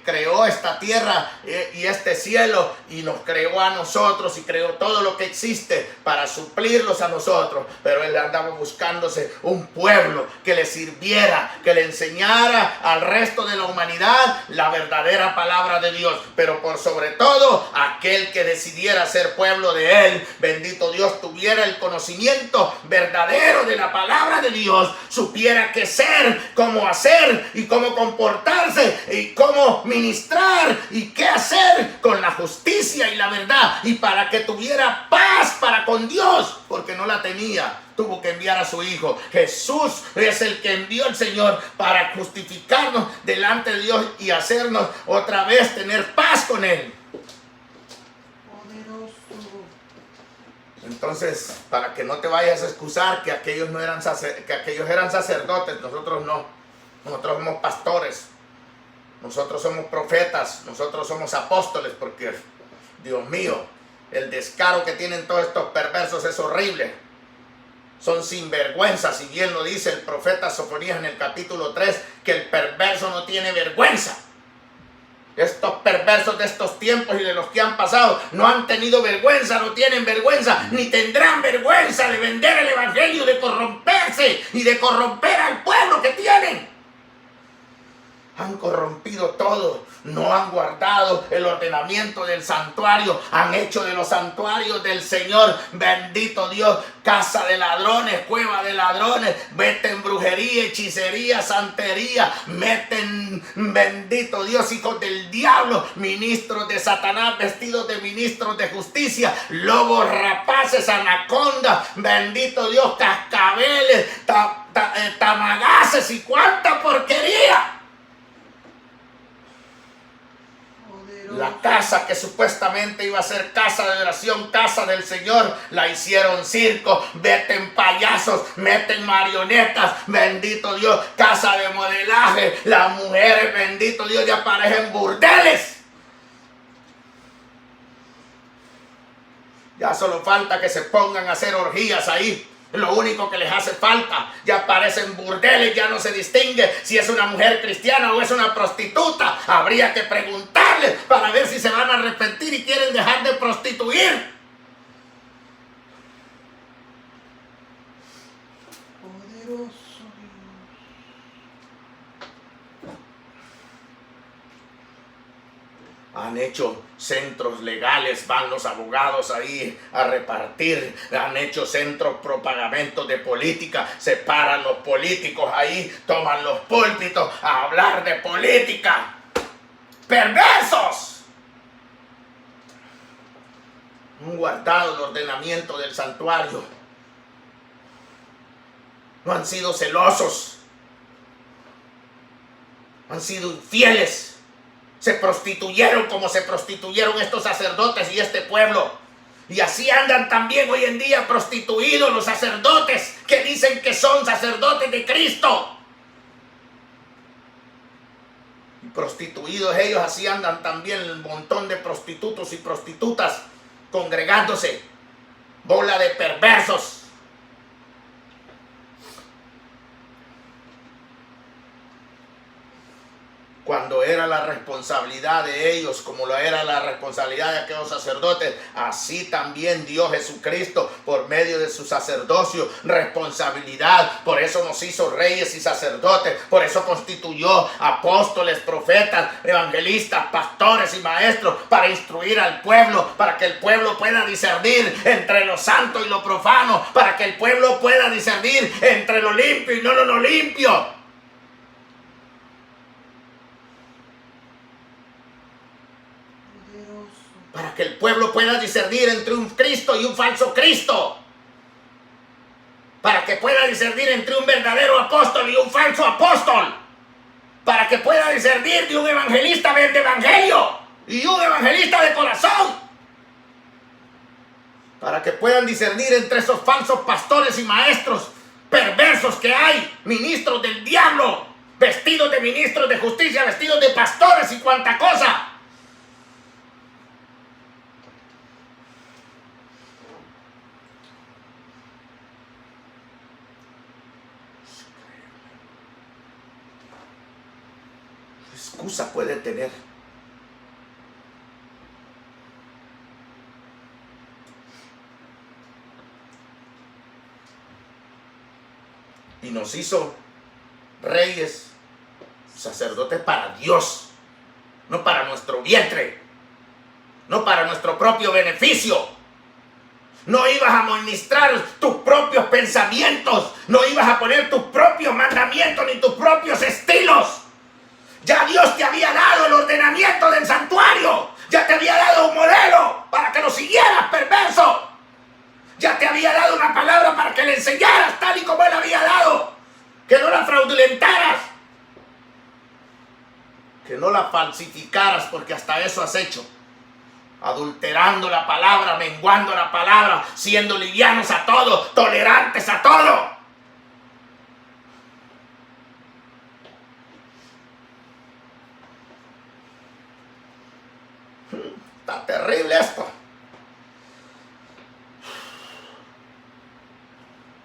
creó esta tierra y este cielo, y nos creó a nosotros y creó todo lo que existe para suplirlos a nosotros. Pero Él andaba buscándose un pueblo que le sirviera, que le enseñara al resto de la humanidad la verdadera palabra de Dios, pero por sobre todo aquel que decidiera ser pueblo de Él, bendito Dios, tuviera el conocimiento verdadero de la palabra de Dios, supiera qué ser, cómo hacer y cómo comportarse y cómo ministrar y qué hacer con la justicia y la verdad, y para que tuviera paz para con Dios, porque no la tenía. Tuvo que enviar a su Hijo. Jesús es el que envió el Señor para justificarnos delante de Dios y hacernos otra vez tener paz con Él. Poderoso. Entonces, para que no te vayas a excusar que aquellos no eran que aquellos eran sacerdotes, nosotros no. Nosotros somos pastores. Nosotros somos profetas. Nosotros somos apóstoles, porque, Dios mío, el descaro que tienen todos estos perversos es horrible. Son sinvergüenzas, si bien lo dice el profeta Sofonías en el capítulo 3, que el perverso no tiene vergüenza. Estos perversos de estos tiempos y de los que han pasado no han tenido vergüenza, no tienen vergüenza, ni tendrán vergüenza de vender el evangelio, de corromperse y de corromper al pueblo que tienen. Han corrompido todo, no han guardado el ordenamiento del santuario, han hecho de los santuarios del Señor, bendito Dios, casa de ladrones, cueva de ladrones, meten brujería, hechicería, santería, meten, bendito Dios, hijos del diablo, ministros de Satanás vestidos de ministros de justicia, lobos rapaces, anacondas, bendito Dios, cascabeles, tamagaces y cuánta porquería. La casa que supuestamente iba a ser casa de oración, casa del Señor, la hicieron circo, meten payasos, meten marionetas, bendito Dios, casa de modelaje, las mujeres, bendito Dios, ya parecen burdeles. Ya solo falta que se pongan a hacer orgías ahí. Lo único que les hace falta, ya parecen burdeles, ya no se distingue si es una mujer cristiana o es una prostituta. Habría que preguntarles para ver si se van a arrepentir y quieren dejar de prostituir. Poderoso Dios. Han hecho centros legales, van los abogados ahí a repartir, han hecho centros propagamentos de política, se paran los políticos ahí, toman los púlpitos a hablar de política. ¡Perversos! No han guardado el ordenamiento del santuario, no han sido celosos, han sido infieles. Se prostituyeron como se prostituyeron estos sacerdotes y este pueblo. Y así andan también hoy en día prostituidos los sacerdotes que dicen que son sacerdotes de Cristo. Y prostituidos ellos, así andan también el montón de prostitutos y prostitutas congregándose. Bola de perversos. cuando era la responsabilidad de ellos, como lo era la responsabilidad de aquellos sacerdotes, así también dio Jesucristo por medio de su sacerdocio responsabilidad. Por eso nos hizo reyes y sacerdotes, por eso constituyó apóstoles, profetas, evangelistas, pastores y maestros para instruir al pueblo, para que el pueblo pueda discernir entre lo santo y lo profano, para que el pueblo pueda discernir entre lo limpio y no lo no limpio. Para que el pueblo pueda discernir entre un Cristo y un falso Cristo. Para que pueda discernir entre un verdadero apóstol y un falso apóstol. Para que pueda discernir de un evangelista de evangelio y un evangelista de corazón. Para que puedan discernir entre esos falsos pastores y maestros perversos que hay, ministros del diablo, vestidos de ministros de justicia, vestidos de pastores y cuanta cosa. Excusa puede tener. Y nos hizo reyes, sacerdotes para Dios, no para nuestro vientre, no para nuestro propio beneficio. No ibas a administrar tus propios pensamientos, no ibas a poner tus propios mandamientos ni tus propios estilos. Ya Dios te había dado el ordenamiento del santuario. Ya te había dado un modelo para que lo siguieras, perverso. Ya te había dado una palabra para que le enseñaras tal y como Él había dado. Que no la fraudulentaras. Que no la falsificaras, porque hasta eso has hecho. Adulterando la palabra, menguando la palabra, siendo livianos a todo, tolerantes a todo. Está terrible esto.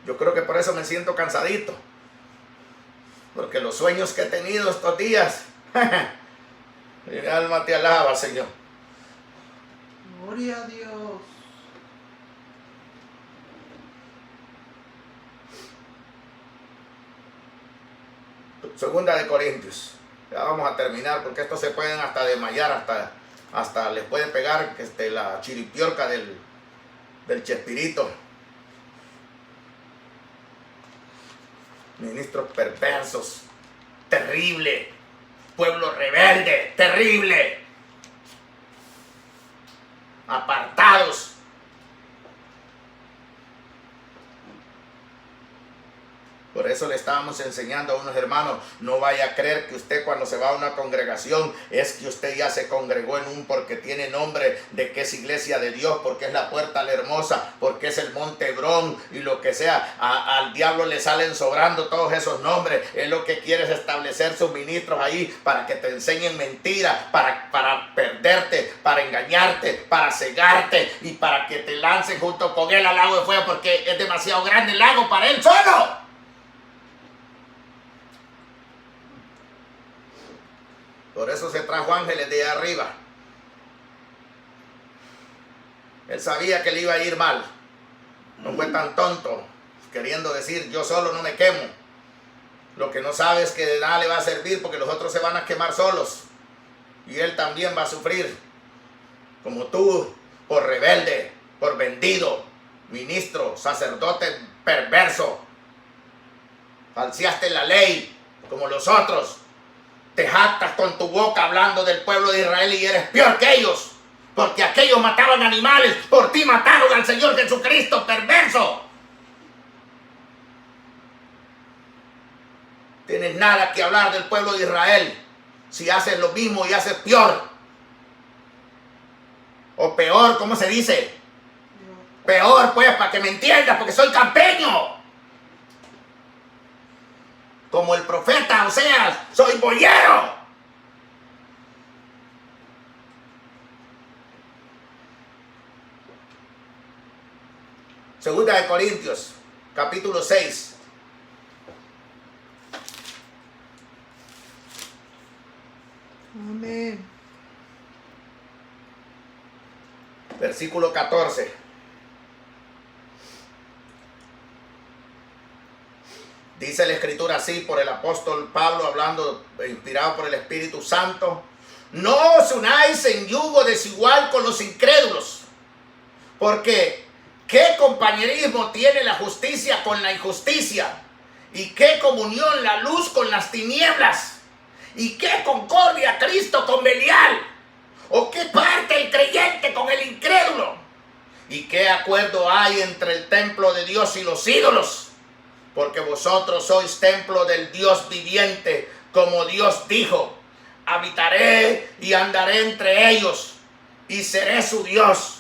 Yo creo que por eso me siento cansadito. Porque los sueños que he tenido estos días, mi alma te alaba, Señor. Gloria a Dios. Segunda de Corintios. Ya vamos a terminar porque estos se pueden hasta desmayar, hasta les puede pegar la chiripiorca del Chespirito. Ministros perversos, terrible. Pueblo rebelde, terrible. Apartados. Por eso le estábamos enseñando a unos hermanos, no vaya a creer que usted cuando se va a una congregación es que usted ya se congregó en un porque tiene nombre de que es iglesia de Dios, porque es la puerta la hermosa, porque es el monte Hebrón y lo que sea. Al diablo le salen sobrando todos esos nombres. Él lo que quiere es establecer sus ministros ahí para que te enseñen mentiras, para perderte, para engañarte, para cegarte y para que te lancen junto con él al lago de fuego porque es demasiado grande el lago para él solo. Por eso se trajo ángeles de arriba. Él sabía que le iba a ir mal. No fue tan tonto, queriendo decir, yo solo no me quemo. Lo que no sabe es que de nada le va a servir porque los otros se van a quemar solos. Y él también va a sufrir. Como tú, por rebelde, por vendido, ministro, sacerdote perverso. Falseaste la ley como los otros. Te jactas con tu boca hablando del pueblo de Israel y eres peor que ellos. Porque aquellos mataban animales, por ti mataron al Señor Jesucristo, perverso. Tienes nada que hablar del pueblo de Israel si haces lo mismo y haces peor. O peor, ¿cómo se dice? Peor, pues, para que me entiendas, porque soy campeño. Como el profeta Oseas, soy boyero. Segunda de Corintios, capítulo 6. Amén. Versículo 14. Dice la escritura así por el apóstol Pablo, hablando, inspirado por el Espíritu Santo: no os unáis en yugo desigual con los incrédulos, porque ¿qué compañerismo tiene la justicia con la injusticia? ¿Y qué comunión la luz con las tinieblas? ¿Y qué concordia Cristo con Belial? ¿O qué parte el creyente con el incrédulo? ¿Y qué acuerdo hay entre el templo de Dios y los ídolos? Porque vosotros sois templo del Dios viviente, como Dios dijo: habitaré y andaré entre ellos, y seré su Dios,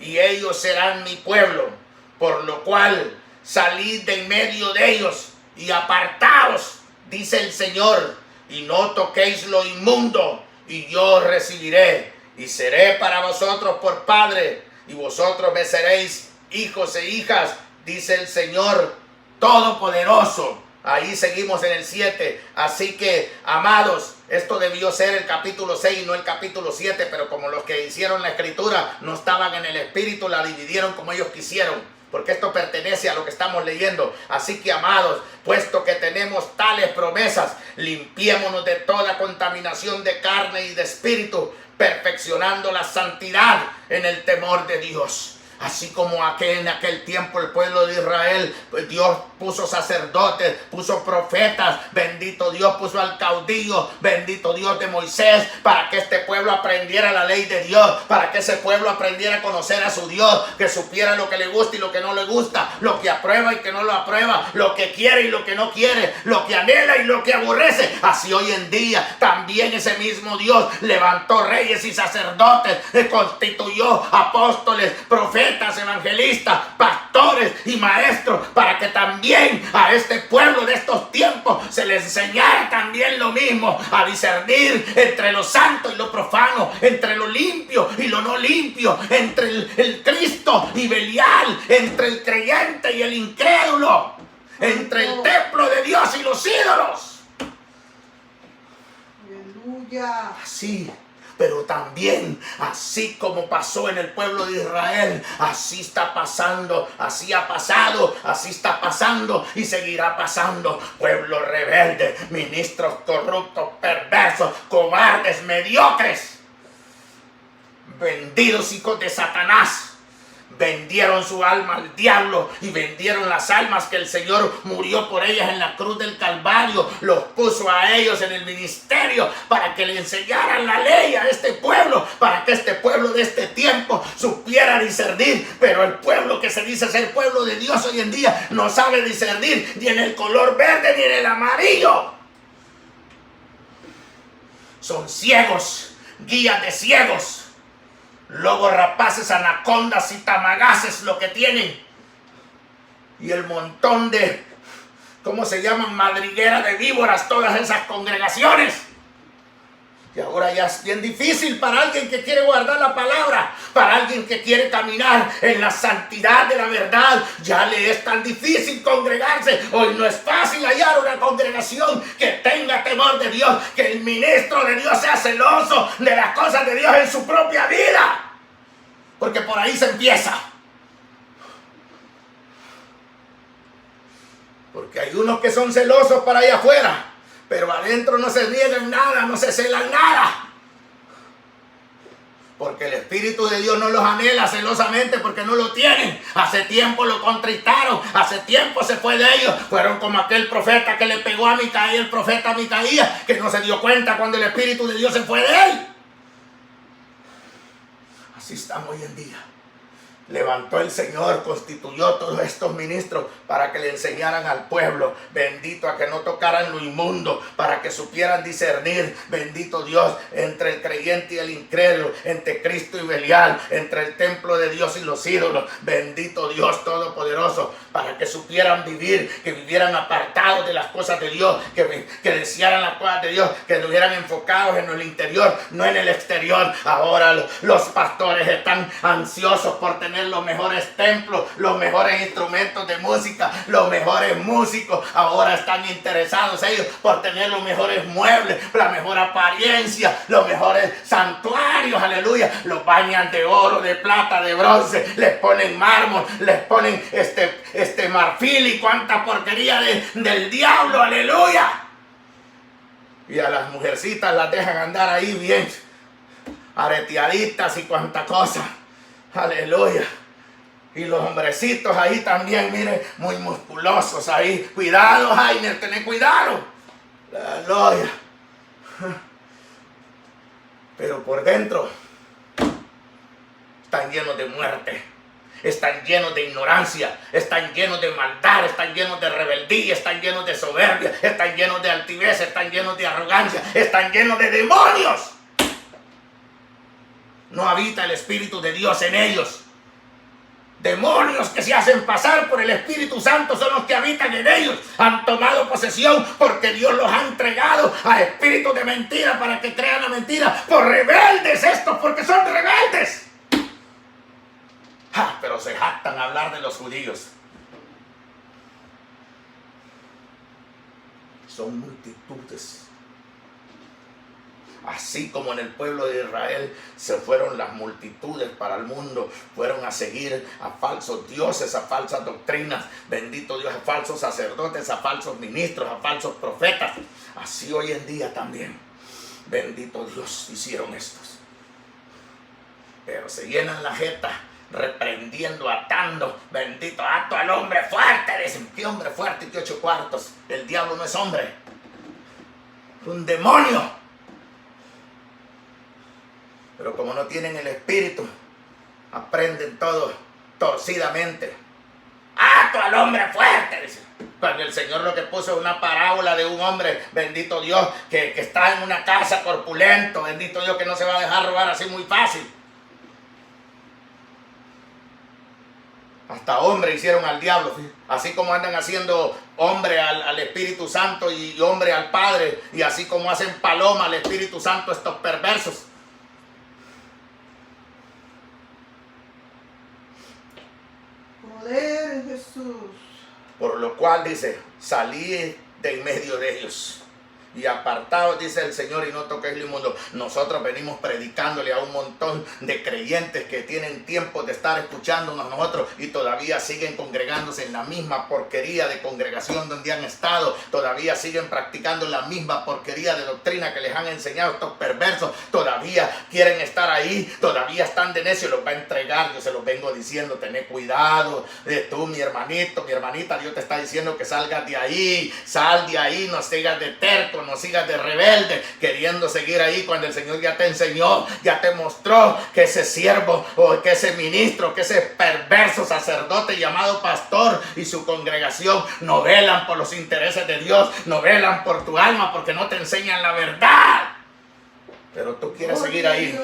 y ellos serán mi pueblo. Por lo cual, salid de en medio de ellos, y apartaos, dice el Señor, y no toquéis lo inmundo, y yo os recibiré, y seré para vosotros por padre, y vosotros me seréis hijos e hijas, dice el Señor Todopoderoso. Ahí seguimos en el 7. Así que, amados, esto debió ser el capítulo 6, no el capítulo 7, pero como los que hicieron la escritura no estaban en el espíritu, la dividieron como ellos quisieron, porque esto pertenece a lo que estamos leyendo. Así que, amados, puesto que tenemos tales promesas, limpiémonos de toda contaminación de carne y de espíritu, perfeccionando la santidad en el temor de Dios. Así como en aquel tiempo el pueblo de Israel, pues Dios puso sacerdotes, puso profetas, bendito Dios, puso al caudillo, bendito Dios de Moisés, para que este pueblo aprendiera la ley de Dios, para que ese pueblo aprendiera a conocer a su Dios, que supiera lo que le gusta y lo que no le gusta, lo que aprueba y que no lo aprueba, lo que quiere y lo que no quiere, lo que anhela y lo que aborrece. Así hoy en día también ese mismo Dios levantó reyes y sacerdotes, constituyó apóstoles, profetas, evangelistas, pastores y maestros, para que también a este pueblo de estos tiempos se les enseñara también lo mismo, a discernir entre lo santo y lo profano, entre lo limpio y lo no limpio, entre el Cristo y Belial, entre el creyente y el incrédulo, entre el templo de Dios y los ídolos. Aleluya. Así. Pero también, así como pasó en el pueblo de Israel, así está pasando, así ha pasado, así está pasando y seguirá pasando. Pueblo rebelde, ministros corruptos, perversos, cobardes, mediocres, vendidos hijos de Satanás. Vendieron su alma al diablo y vendieron las almas que el Señor murió por ellas en la cruz del Calvario. Los puso a ellos en el ministerio para que le enseñaran la ley a este pueblo, para que este pueblo de este tiempo supiera discernir. Pero el pueblo que se dice ser pueblo de Dios hoy en día no sabe discernir ni en el color verde ni en el amarillo. Son ciegos, guías de ciegos. Lobos rapaces, anacondas y tamagaces lo que tienen. Y el montón de, ¿cómo se llaman? Madriguera de víboras, todas esas congregaciones. Y ahora ya es bien difícil para alguien que quiere guardar la palabra, para alguien que quiere caminar en la santidad de la verdad. Ya le es tan difícil congregarse. Hoy no es fácil hallar una congregación que tenga temor de Dios, que el ministro de Dios sea celoso de las cosas de Dios en su propia vida. Porque por ahí se empieza. Porque hay unos que son celosos para allá afuera, pero adentro no se niegan nada, no se celan nada. Porque el Espíritu de Dios no los anhela celosamente porque no lo tienen. Hace tiempo lo contristaron, hace tiempo se fue de ellos. Fueron como aquel profeta que le pegó a Micaías, el profeta Micaías, que no se dio cuenta cuando el Espíritu de Dios se fue de él. Así estamos hoy en día. Levantó el Señor, constituyó todos estos ministros para que le enseñaran al pueblo, bendito, a que no tocaran lo inmundo, para que supieran discernir, bendito Dios, entre el creyente y el incrédulo, entre Cristo y Belial, entre el templo de Dios y los ídolos, bendito Dios Todopoderoso. para que supieran vivir, que vivieran apartados de las cosas de Dios, que desearan las cosas de Dios, que estuvieran enfocados en el interior, no en el exterior. Ahora los pastores están ansiosos por tener los mejores templos, los mejores instrumentos de música, los mejores músicos. Ahora están interesados ellos por tener los mejores muebles, la mejor apariencia, los mejores santuarios, aleluya. Los bañan de oro, de plata, de bronce, les ponen mármol, les ponen marfil y cuánta porquería del diablo, aleluya. Y a las mujercitas las dejan andar ahí bien areteaditas y cuánta cosa, aleluya. Y los hombrecitos ahí también, miren, muy musculosos ahí. Cuidado, Jainer, tened cuidado. Aleluya. Pero por dentro están llenos de muerte, están llenos de ignorancia, están llenos de maldad, están llenos de rebeldía, están llenos de soberbia, están llenos de altivez, están llenos de arrogancia, están llenos de demonios. No habita el Espíritu de Dios en ellos. Demonios que se hacen pasar por el Espíritu Santo son los que habitan en ellos. Han tomado posesión porque Dios los ha entregado a espíritus de mentira para que crean la mentira. Por rebeldes estos, porque son rebeldes. Pero se jactan a hablar de los judíos. Son multitudes. Así como en el pueblo de Israel se fueron las multitudes para el mundo, fueron a seguir a falsos dioses, a falsas doctrinas, bendito Dios, a falsos sacerdotes, a falsos ministros, a falsos profetas. Así hoy en día también, bendito Dios, hicieron estos. Pero se llenan la jeta reprendiendo, atando, bendito, ato al hombre fuerte. Dicen, ¿qué hombre fuerte y qué 8 cuartos? El diablo no es hombre, es un demonio. Pero como no tienen el Espíritu, aprenden todo torcidamente. ¡Ato al hombre fuerte! Dice. Cuando el Señor lo que puso es una parábola de un hombre, bendito Dios, que está en una casa corpulento, bendito Dios, que no se va a dejar robar así muy fácil. Hasta hombre hicieron al diablo, ¿sí? Así como andan haciendo hombre al Espíritu Santo y hombre al Padre, y así como hacen paloma al Espíritu Santo estos perversos. Poder en Jesús. Por lo cual dice, salid de en medio de ellos y apartaos, dice el Señor, y no toquéis lo inmundo. Nosotros venimos predicándole a un montón de creyentes que tienen tiempo de estar escuchándonos a nosotros y todavía siguen congregándose en la misma porquería de congregación donde han estado, todavía siguen practicando la misma porquería de doctrina que les han enseñado estos perversos, todavía quieren estar ahí, todavía están de necio. Los va a entregar, yo se los vengo diciendo, tened cuidado de tú, mi hermanito, mi hermanita. Dios te está diciendo que salgas de ahí, sal de ahí, no sigas de terco, no sigas de rebelde, queriendo seguir ahí cuando el Señor ya te enseñó, ya te mostró que ese siervo o que ese ministro, que ese perverso sacerdote llamado pastor y su congregación no velan por los intereses de Dios, no velan por tu alma porque no te enseñan la verdad. Pero tú quieres seguir ahí.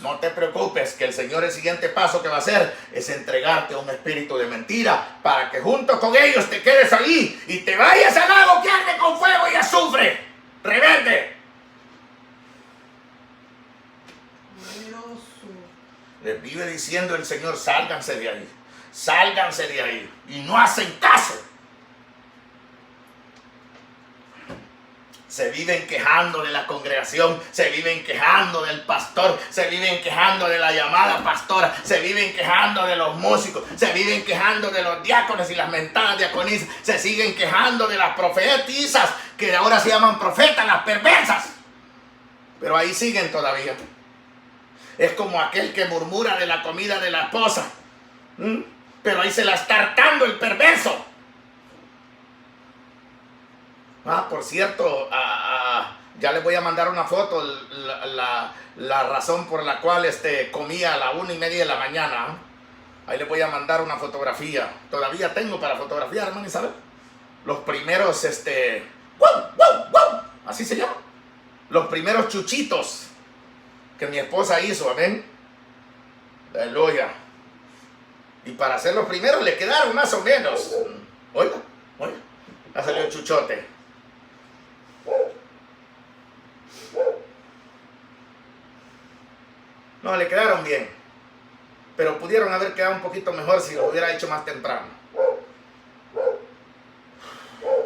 No te preocupes, que el Señor, el siguiente paso que va a hacer es entregarte a un espíritu de mentira para que junto con ellos te quedes ahí y te vayas al lago que arde con fuego y azufre. Rebelde. Les vive diciendo el Señor, sálganse de ahí, sálganse de ahí, y no hacen caso. Se viven quejando de la congregación, se viven quejando del pastor, se viven quejando de la llamada pastora, se viven quejando de los músicos, se viven quejando de los diáconos y las mentadas diaconisas, se siguen quejando de las profetisas, que ahora se llaman profetas, las perversas. Pero ahí siguen todavía. Es como aquel que murmura de la comida de la esposa, pero ahí se la está hartando el perverso. Por cierto, ya les voy a mandar una foto, la razón por la cual comía a la 1:30 de la mañana. Ahí les voy a mandar una fotografía. Todavía tengo para fotografiar, hermano Isabel. Los primeros, así se llama. Los primeros chuchitos que mi esposa hizo, amén. Aleluya. Y para ser los primeros le quedaron más o menos. Oiga, ya salió el chuchote. No, le quedaron bien. Pero pudieron haber quedado un poquito mejor si lo hubiera hecho más temprano.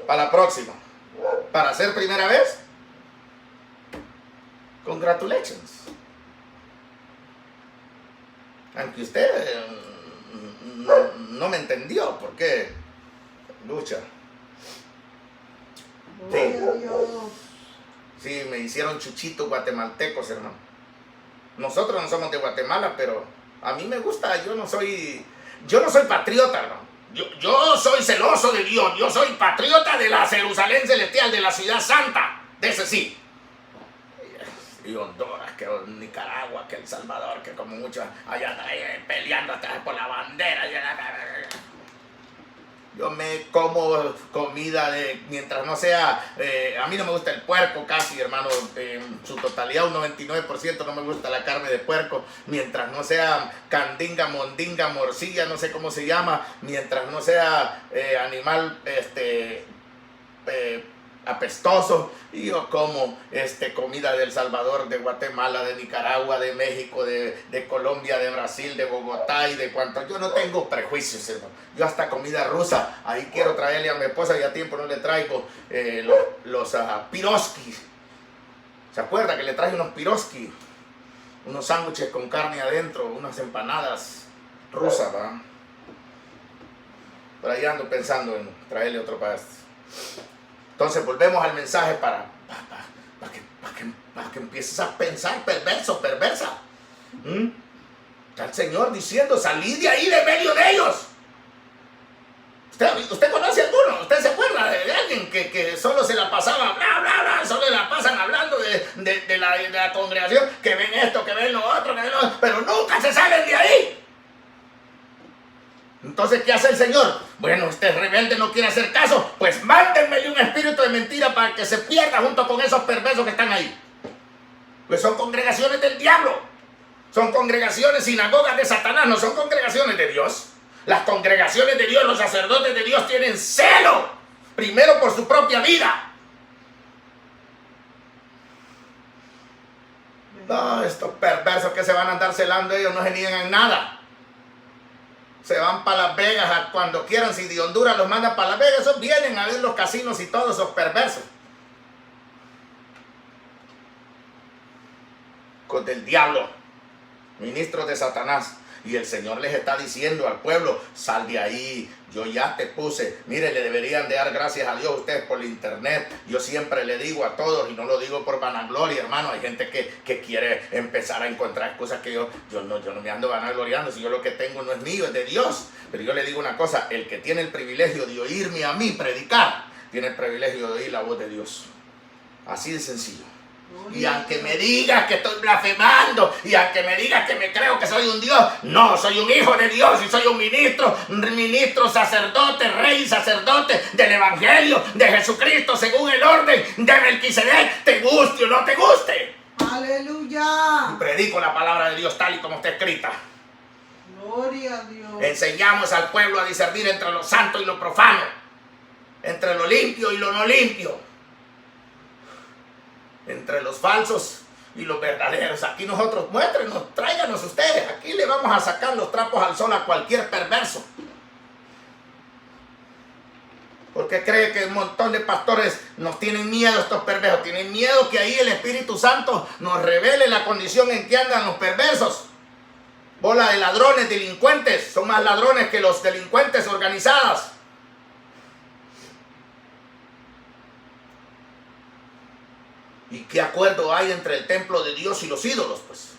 Para la próxima. Para ser primera vez. Congratulations. Aunque usted no me entendió, ¿por qué? Lucha. Sí. Sí, me hicieron chuchitos guatemaltecos, hermano. Nosotros no somos de Guatemala, pero a mí me gusta. Yo no soy patriota, hermano. Yo soy celoso de Dios. Yo soy patriota de la Jerusalén celestial, de la ciudad santa. De ese sí. Y Honduras, que Nicaragua, que El Salvador, que como muchos allá están peleando hasta por la bandera. Yo me como comida mientras no sea, a mí no me gusta el puerco casi, hermano, en su totalidad, un 99% no me gusta la carne de puerco, mientras no sea candinga, mondinga, morcilla, no sé cómo se llama, mientras no sea animal apestoso. Y yo como comida de El Salvador, de Guatemala, de Nicaragua, de México, de Colombia, de Brasil, de Bogotá y de cuanto. Yo no tengo prejuicios, hermano. Yo hasta comida rusa, ahí quiero traerle a mi esposa, ya tiempo no le traigo los piroskis. ¿Se acuerda que le traje unos piroskis? Unos sándwiches con carne adentro, unas empanadas rusas, ¿verdad? Por ahí ando pensando en traerle otro para esto. Entonces volvemos al mensaje para que empieces a pensar perversa. Está el Señor diciendo, salid de ahí, de medio de ellos. ¿Usted conoce a alguno? ¿Usted se acuerda de alguien que solo se la pasaba, bla, bla, bla, solo la pasan hablando de la congregación, que ven esto, que ven lo otro, pero nunca se salen de ahí? Entonces, ¿qué hace el Señor? Bueno, este rebelde no quiere hacer caso, pues mándenmele un espíritu de mentira para que se pierda junto con esos perversos que están ahí. Pues son congregaciones del diablo. Son congregaciones, sinagogas de Satanás, no son congregaciones de Dios. Las congregaciones de Dios, los sacerdotes de Dios tienen celo, primero por su propia vida. No, estos perversos que se van a andar celando, ellos no se niegan en nada. Se van para Las Vegas cuando quieran. Si de Honduras los mandan para Las Vegas, esos vienen a ver los casinos y todos esos perversos. Con del diablo, ministros de Satanás. Y el Señor les está diciendo al pueblo, sal de ahí, yo ya te puse. Mire, le deberían de dar gracias a Dios ustedes por el internet. Yo siempre le digo a todos, y no lo digo por vanagloria, hermano. Hay gente que quiere empezar a encontrar excusas que yo no me ando vanagloriando. Si yo lo que tengo no es mío, es de Dios. Pero yo le digo una cosa, el que tiene el privilegio de oírme a mí predicar, tiene el privilegio de oír la voz de Dios. Así de sencillo. Y aunque me digas que estoy blasfemando, y aunque me digas que me creo que soy un Dios, no, soy un hijo de Dios y soy un ministro, sacerdote, rey, sacerdote del Evangelio de Jesucristo según el orden de Melquisedec, te guste o no te guste. Aleluya. Y predico la palabra de Dios tal y como está escrita. Gloria a Dios. Enseñamos al pueblo a discernir entre lo santo y lo profano, entre lo limpio y lo no limpio, entre los falsos y los verdaderos. Aquí nosotros, muéstrenos, tráiganos ustedes. Aquí le vamos a sacar los trapos al sol a cualquier perverso. Porque cree que un montón de pastores nos tienen miedo, estos perversos. Tienen miedo que ahí el Espíritu Santo nos revele la condición en que andan los perversos. Bola de ladrones, delincuentes. Son más ladrones que los delincuentes organizadas. ¿Y qué acuerdo hay entre el templo de Dios y los ídolos, pues?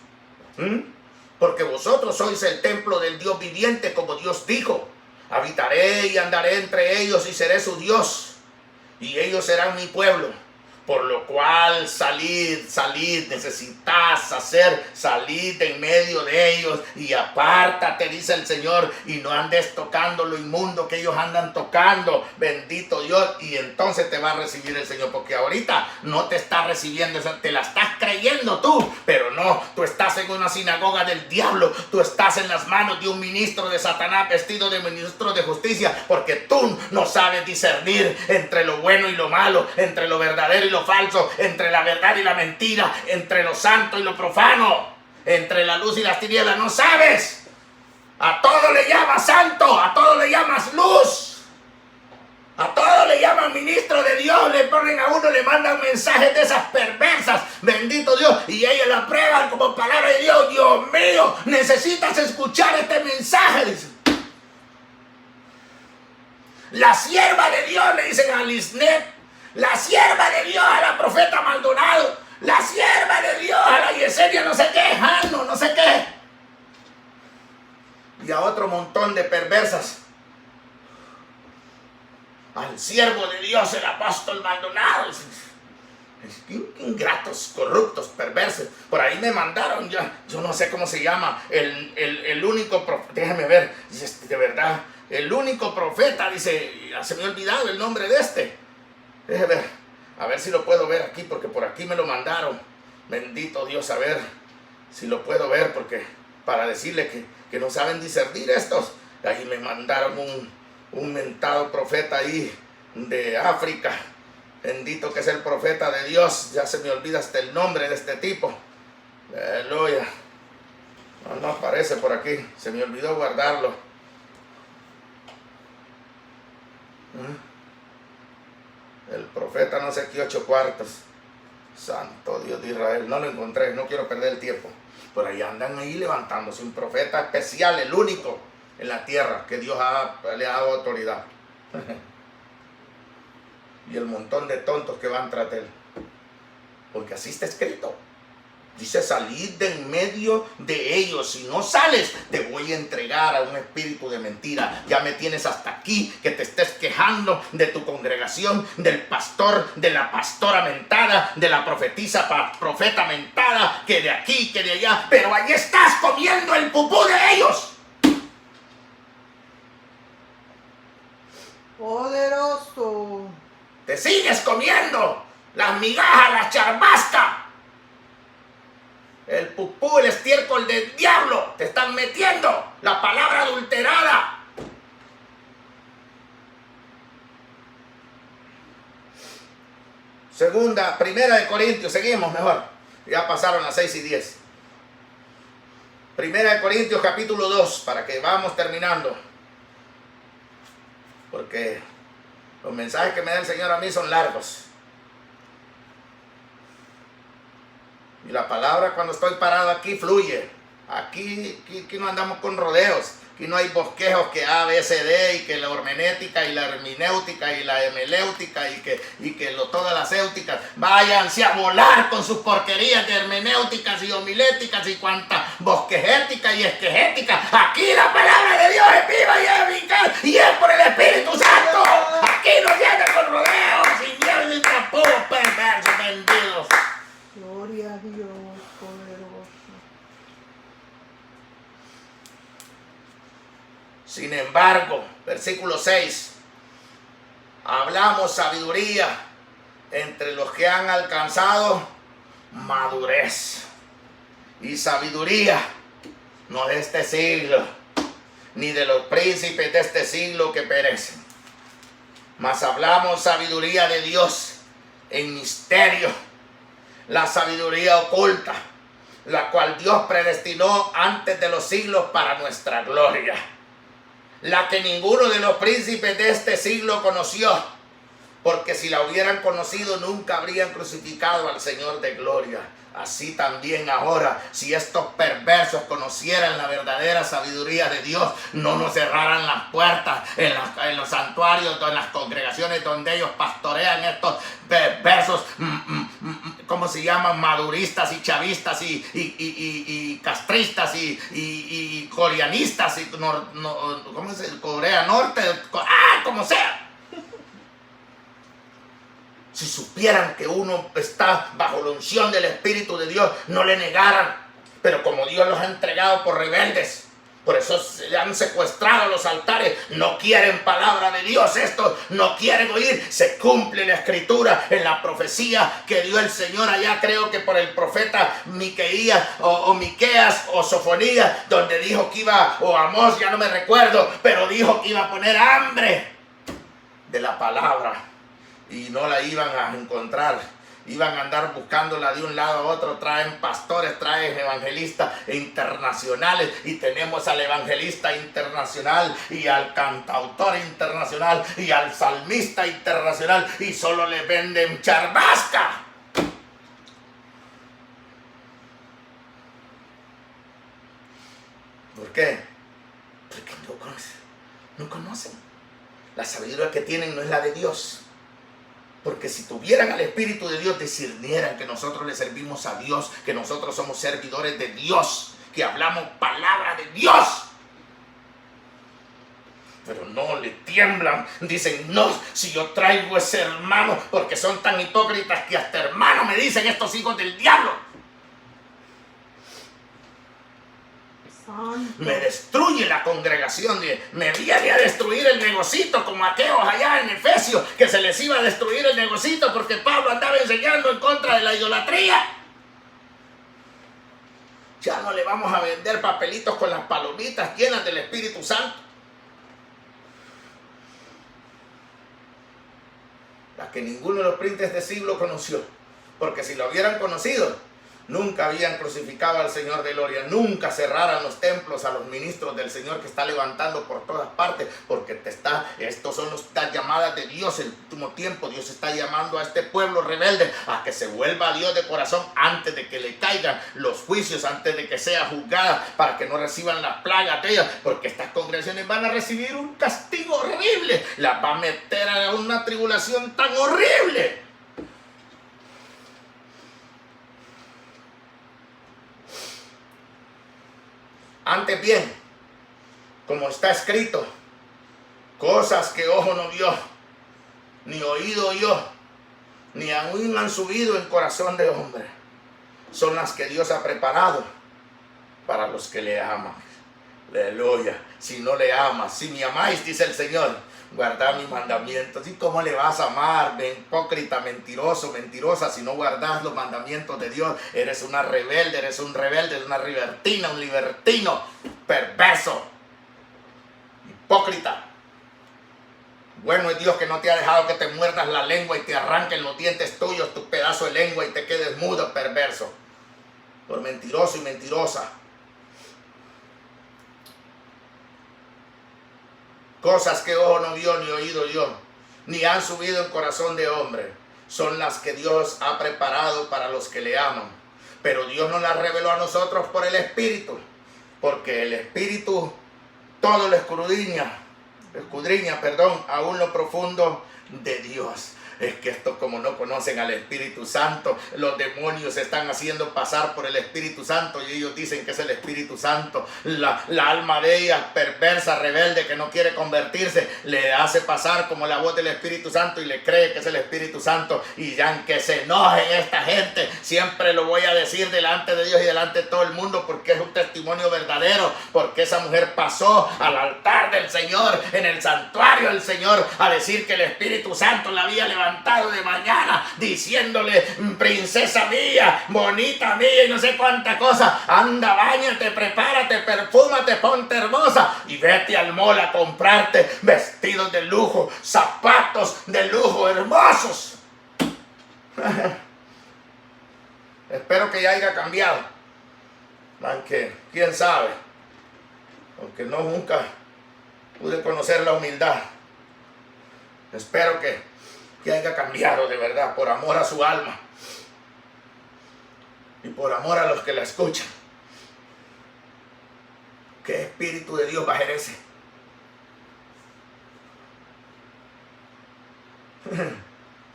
Porque vosotros sois el templo del Dios viviente, como Dios dijo. Habitaré y andaré entre ellos y seré su Dios, y ellos serán mi pueblo. Por lo cual salid, necesitas salid de en medio de ellos y apártate, dice el Señor, y no andes tocando lo inmundo que ellos andan tocando, bendito Dios, y entonces te va a recibir el Señor, porque ahorita no te está recibiendo, te la estás creyendo tú, pero no, tú estás en una sinagoga del diablo, tú estás en las manos de un ministro de Satanás vestido de ministro de justicia, porque tú no sabes discernir entre lo bueno y lo malo, entre lo verdadero y lo falso, entre la verdad y la mentira, entre lo santo y lo profano, entre la luz y las tinieblas. No sabes. A todo le llamas santo, a todo le llamas luz, a todo le llaman ministro de Dios, le ponen a uno, le mandan mensajes de esas perversas, bendito Dios, y ellos la prueban como palabra de Dios. Dios mío, necesitas escuchar este mensaje, dice. La sierva de Dios, le dicen a Lisnet, la sierva de Dios, a la profeta Maldonado, la sierva de Dios, a la Yesenia no sé qué, no sé qué, y a otro montón de perversas, al siervo de Dios, el apóstol Maldonado. Ingratos, corruptos, perversos. Por ahí me mandaron ya, yo no sé cómo se llama, el único profeta, déjame ver, de verdad, el único profeta, dice, ya se me ha olvidado el nombre de este. Déjeme ver, a ver si lo puedo ver aquí, porque por aquí me lo mandaron. Bendito Dios, a ver si lo puedo ver, porque para decirle que no saben discernir estos. Ahí me mandaron un mentado profeta ahí de África. Bendito que es el profeta de Dios. Ya se me olvida hasta el nombre de este tipo. Aleluya. No aparece por aquí. Se me olvidó guardarlo. El profeta no sé qué 8 cuartos. Santo Dios de Israel. No lo encontré. No quiero perder el tiempo. Por ahí andan ahí levantándose. Un profeta especial. El único en la tierra que Dios le ha dado autoridad. Y el montón de tontos que van tras él. Porque así está escrito. Dice, salid de en medio de ellos. Si no sales, te voy a entregar a un espíritu de mentira. Ya me tienes hasta aquí, que te estés quejando de tu congregación, del pastor, de la pastora mentada, de la profeta mentada, que de aquí, que de allá. Pero ahí estás comiendo el pupú de ellos. Poderoso. Te sigues comiendo las migajas, las charbascas. El pupú, el estiércol del diablo. Te están metiendo la palabra adulterada. Primera de Corintios, seguimos mejor. Ya pasaron las 6 y 10. Primera de Corintios capítulo 2, para que vamos terminando. Porque los mensajes que me da el Señor a mí son largos. Y la palabra cuando estoy parado aquí fluye. Aquí no andamos con rodeos. Aquí no hay bosquejos que A, B, C, D, y que la hermenéutica y la hermenéutica y la hemeléutica y que todas las éuticas. Váyanse a volar con sus porquerías de hermenéuticas y homiléticas y cuanta bosquejética y esquejética. Aquí la palabra de Dios es viva y es eficaz y es por el Espíritu Santo. Aquí no viene con rodeos y miedos y tapudos perversos vendidos. Gloria a Dios, poderoso. Sin embargo, versículo 6, hablamos sabiduría entre los que han alcanzado madurez. Y sabiduría no de este siglo, ni de los príncipes de este siglo que perecen. Mas hablamos sabiduría de Dios en misterio, la sabiduría oculta, la cual Dios predestinó antes de los siglos para nuestra gloria, la que ninguno de los príncipes de este siglo conoció, porque si la hubieran conocido nunca habrían crucificado al Señor de gloria. Así también ahora, si estos perversos conocieran la verdadera sabiduría de Dios, no nos cerraran las puertas en los santuarios, en las congregaciones donde ellos pastorean estos perversos, ¿cómo se llaman? Maduristas y chavistas y castristas y coreanistas y ¿cómo es? Corea Norte, como sea. Si supieran que uno está bajo la unción del Espíritu de Dios, no le negaran. Pero como Dios los ha entregado por rebeldes, por eso se han secuestrado los altares, no quieren palabra de Dios, estos no quieren oír. Se cumple la escritura en la profecía que dio el Señor allá, creo que por el profeta Miqueías o Miqueas o Sofonías, donde dijo que iba, o Amós, ya no me recuerdo, pero dijo que iba a poner hambre de la palabra y no la iban a encontrar. Iban a andar buscándola de un lado a otro. Traen pastores, traen evangelistas internacionales, y tenemos al evangelista internacional y al cantautor internacional y al salmista internacional, y solo le venden charbasca. ¿Por qué? Porque no conocen. La sabiduría que tienen no es la de Dios. Porque si tuvieran al Espíritu de Dios, discernieran que nosotros le servimos a Dios, que nosotros somos servidores de Dios, que hablamos palabra de Dios. Pero no, le tiemblan. Dicen, no, si yo traigo ese hermano, porque son tan hipócritas que hasta hermano me dicen estos hijos del diablo. Me destruye la congregación, me viene a destruir el negocito, como aquellos allá en Efesios, que se les iba a destruir el negocito porque Pablo andaba enseñando en contra de la idolatría. Ya no le vamos a vender papelitos con las palomitas llenas del Espíritu Santo. La que ninguno de los príncipes de siglo conoció, porque si lo hubieran conocido, nunca habían crucificado al Señor de gloria, nunca cerraran los templos a los ministros del Señor que está levantando por todas partes, porque estos son las llamadas de Dios en el último tiempo. Dios está llamando a este pueblo rebelde a que se vuelva a Dios de corazón antes de que le caigan los juicios, antes de que sea juzgada, para que no reciban las plagas de ellas, porque estas congregaciones van a recibir un castigo horrible, las va a meter a una tribulación tan horrible. Antes bien, como está escrito, cosas que ojo no vio, ni oído oyó, ni aún han subido en corazón de hombre, son las que Dios ha preparado para los que le aman. Aleluya. Si no le amas, si me amáis, dice el Señor, guardad mis mandamientos. ¿Y cómo le vas a amar, hipócrita, mentiroso, mentirosa, si no guardas los mandamientos de Dios? Eres una rebelde, eres un rebelde, eres una libertina, un libertino, perverso, hipócrita. Bueno es Dios que no te ha dejado que te muerdas la lengua y te arranquen los dientes tuyos, tu pedazo de lengua, y te quedes mudo, perverso, por mentiroso y mentirosa. Cosas que ojo no vio, ni oído yo, ni han subido en corazón de hombre, son las que Dios ha preparado para los que le aman. Pero Dios nos las reveló a nosotros por el Espíritu, porque el Espíritu todo lo escudriña, aún lo profundo de Dios. Es que estos, como no conocen al Espíritu Santo, los demonios se están haciendo pasar por el Espíritu Santo, y ellos dicen que es el Espíritu Santo. La alma de ella, perversa, rebelde, que no quiere convertirse, le hace pasar como la voz del Espíritu Santo y le cree que es el Espíritu Santo. Y ya en que se enojen esta gente, siempre lo voy a decir delante de Dios y delante de todo el mundo, porque es un testimonio verdadero, porque esa mujer pasó al altar del Señor, en el santuario del Señor, a decir que el Espíritu Santo la había levantado de mañana, diciéndole, princesa mía, bonita mía, y no sé cuánta cosa, anda, báñate, prepárate, perfúmate, ponte hermosa y vete al mall a comprarte vestidos de lujo, zapatos de lujo hermosos. Espero que ya haya cambiado, aunque quién sabe, aunque no, nunca pude conocer la humildad. Espero que haya cambiado de verdad, por amor a su alma y por amor a los que la escuchan. ¿Qué Espíritu de Dios va a ejercer?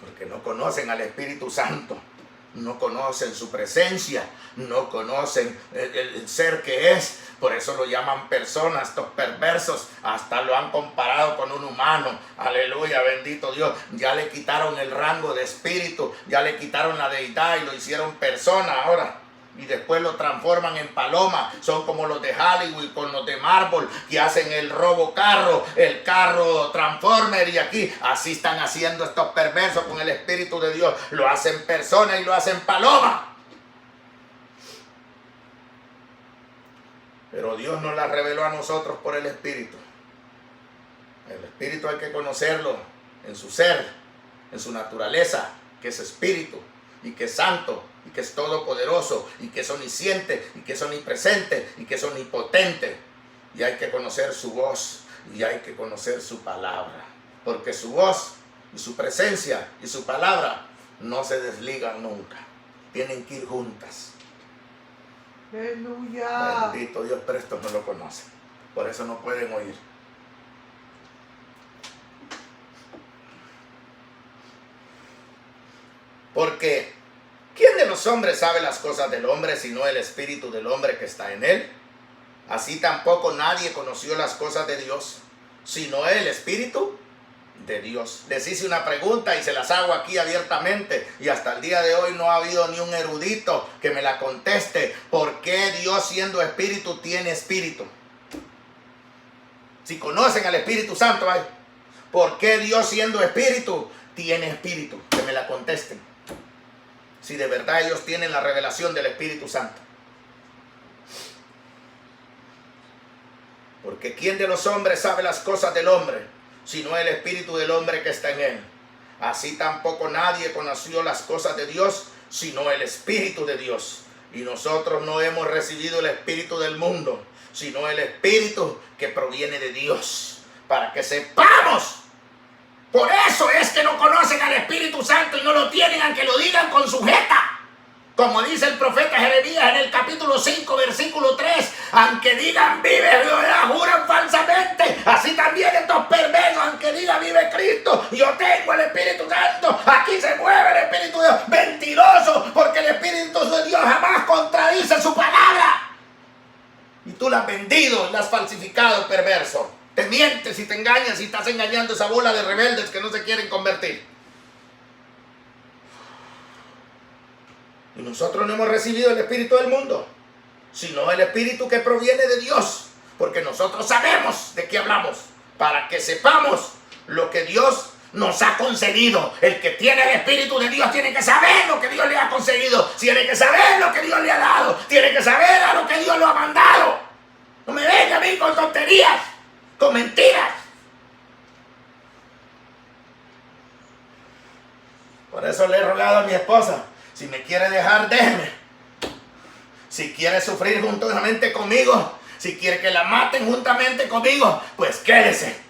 Porque no conocen al Espíritu Santo. no conocen su presencia, no conocen el ser que es. Por eso lo llaman personas, estos perversos. Hasta lo han comparado con un humano. Aleluya, bendito Dios. Ya le quitaron el rango de espíritu, ya le quitaron la deidad y lo hicieron persona ahora. Y después lo transforman en paloma. Son como los de Hollywood con los de Marvel, que hacen el robocarro, el carro Transformer. Y aquí así están haciendo estos perversos con el Espíritu de Dios. Lo hacen persona y lo hacen paloma. Pero Dios nos la reveló a nosotros por el Espíritu. El Espíritu hay que conocerlo en su ser, en su naturaleza, que es Espíritu y que es santo, y que es todopoderoso, y que es omnisciente, y que es omnipresente, y que es omnipotente. Y hay que conocer su voz, y hay que conocer su palabra, porque su voz y su presencia y su palabra no se desligan nunca, tienen que ir juntas. Aleluya. Bendito Dios, pero estos no lo conocen, por eso no pueden oír. Porque ¿quién de los hombres sabe las cosas del hombre sino el espíritu del hombre que está en él? Así tampoco nadie conoció las cosas de Dios, sino el espíritu de Dios. Les hice una pregunta y se las hago aquí abiertamente, y hasta el día de hoy no ha habido ni un erudito que me la conteste. ¿Por qué Dios, siendo espíritu, tiene espíritu? Si conocen al Espíritu Santo, ¿por qué Dios, siendo espíritu, tiene espíritu? Que me la contesten. Si de verdad ellos tienen la revelación del Espíritu Santo. Porque ¿quién de los hombres sabe las cosas del hombre, sino el espíritu del hombre que está en él? Así tampoco nadie conoció las cosas de Dios, sino el Espíritu de Dios. Y nosotros no hemos recibido el espíritu del mundo, sino el Espíritu que proviene de Dios, para que sepamos. Por eso es que no conocen al Espíritu Santo y no lo tienen, aunque lo digan con sujeta. Como dice el profeta Jeremías en el capítulo 5, versículo 3, aunque digan vive Jehová, juran falsamente. Así también estos perversos, aunque digan vive Cristo, yo tengo el Espíritu Santo, aquí se mueve el Espíritu de Dios. Mentiroso, porque el Espíritu de Dios jamás contradice su palabra. Y tú la has vendido, la has falsificado, perverso. Te mientes y te engañas y estás engañando a esa bola de rebeldes que no se quieren convertir. Y nosotros no hemos recibido el espíritu del mundo, sino el espíritu que proviene de Dios. Porque nosotros sabemos de qué hablamos, para que sepamos lo que Dios nos ha concedido. El que tiene el espíritu de Dios tiene que saber lo que Dios le ha concedido. Tiene que saber lo que Dios le ha dado. Tiene que saber a lo que Dios lo ha mandado. No me venga a mí con tonterías, con mentiras. Por eso le he rogado a mi esposa, si me quiere dejar, déjeme. Si quiere sufrir juntamente conmigo, si quiere que la maten juntamente conmigo, pues quédese.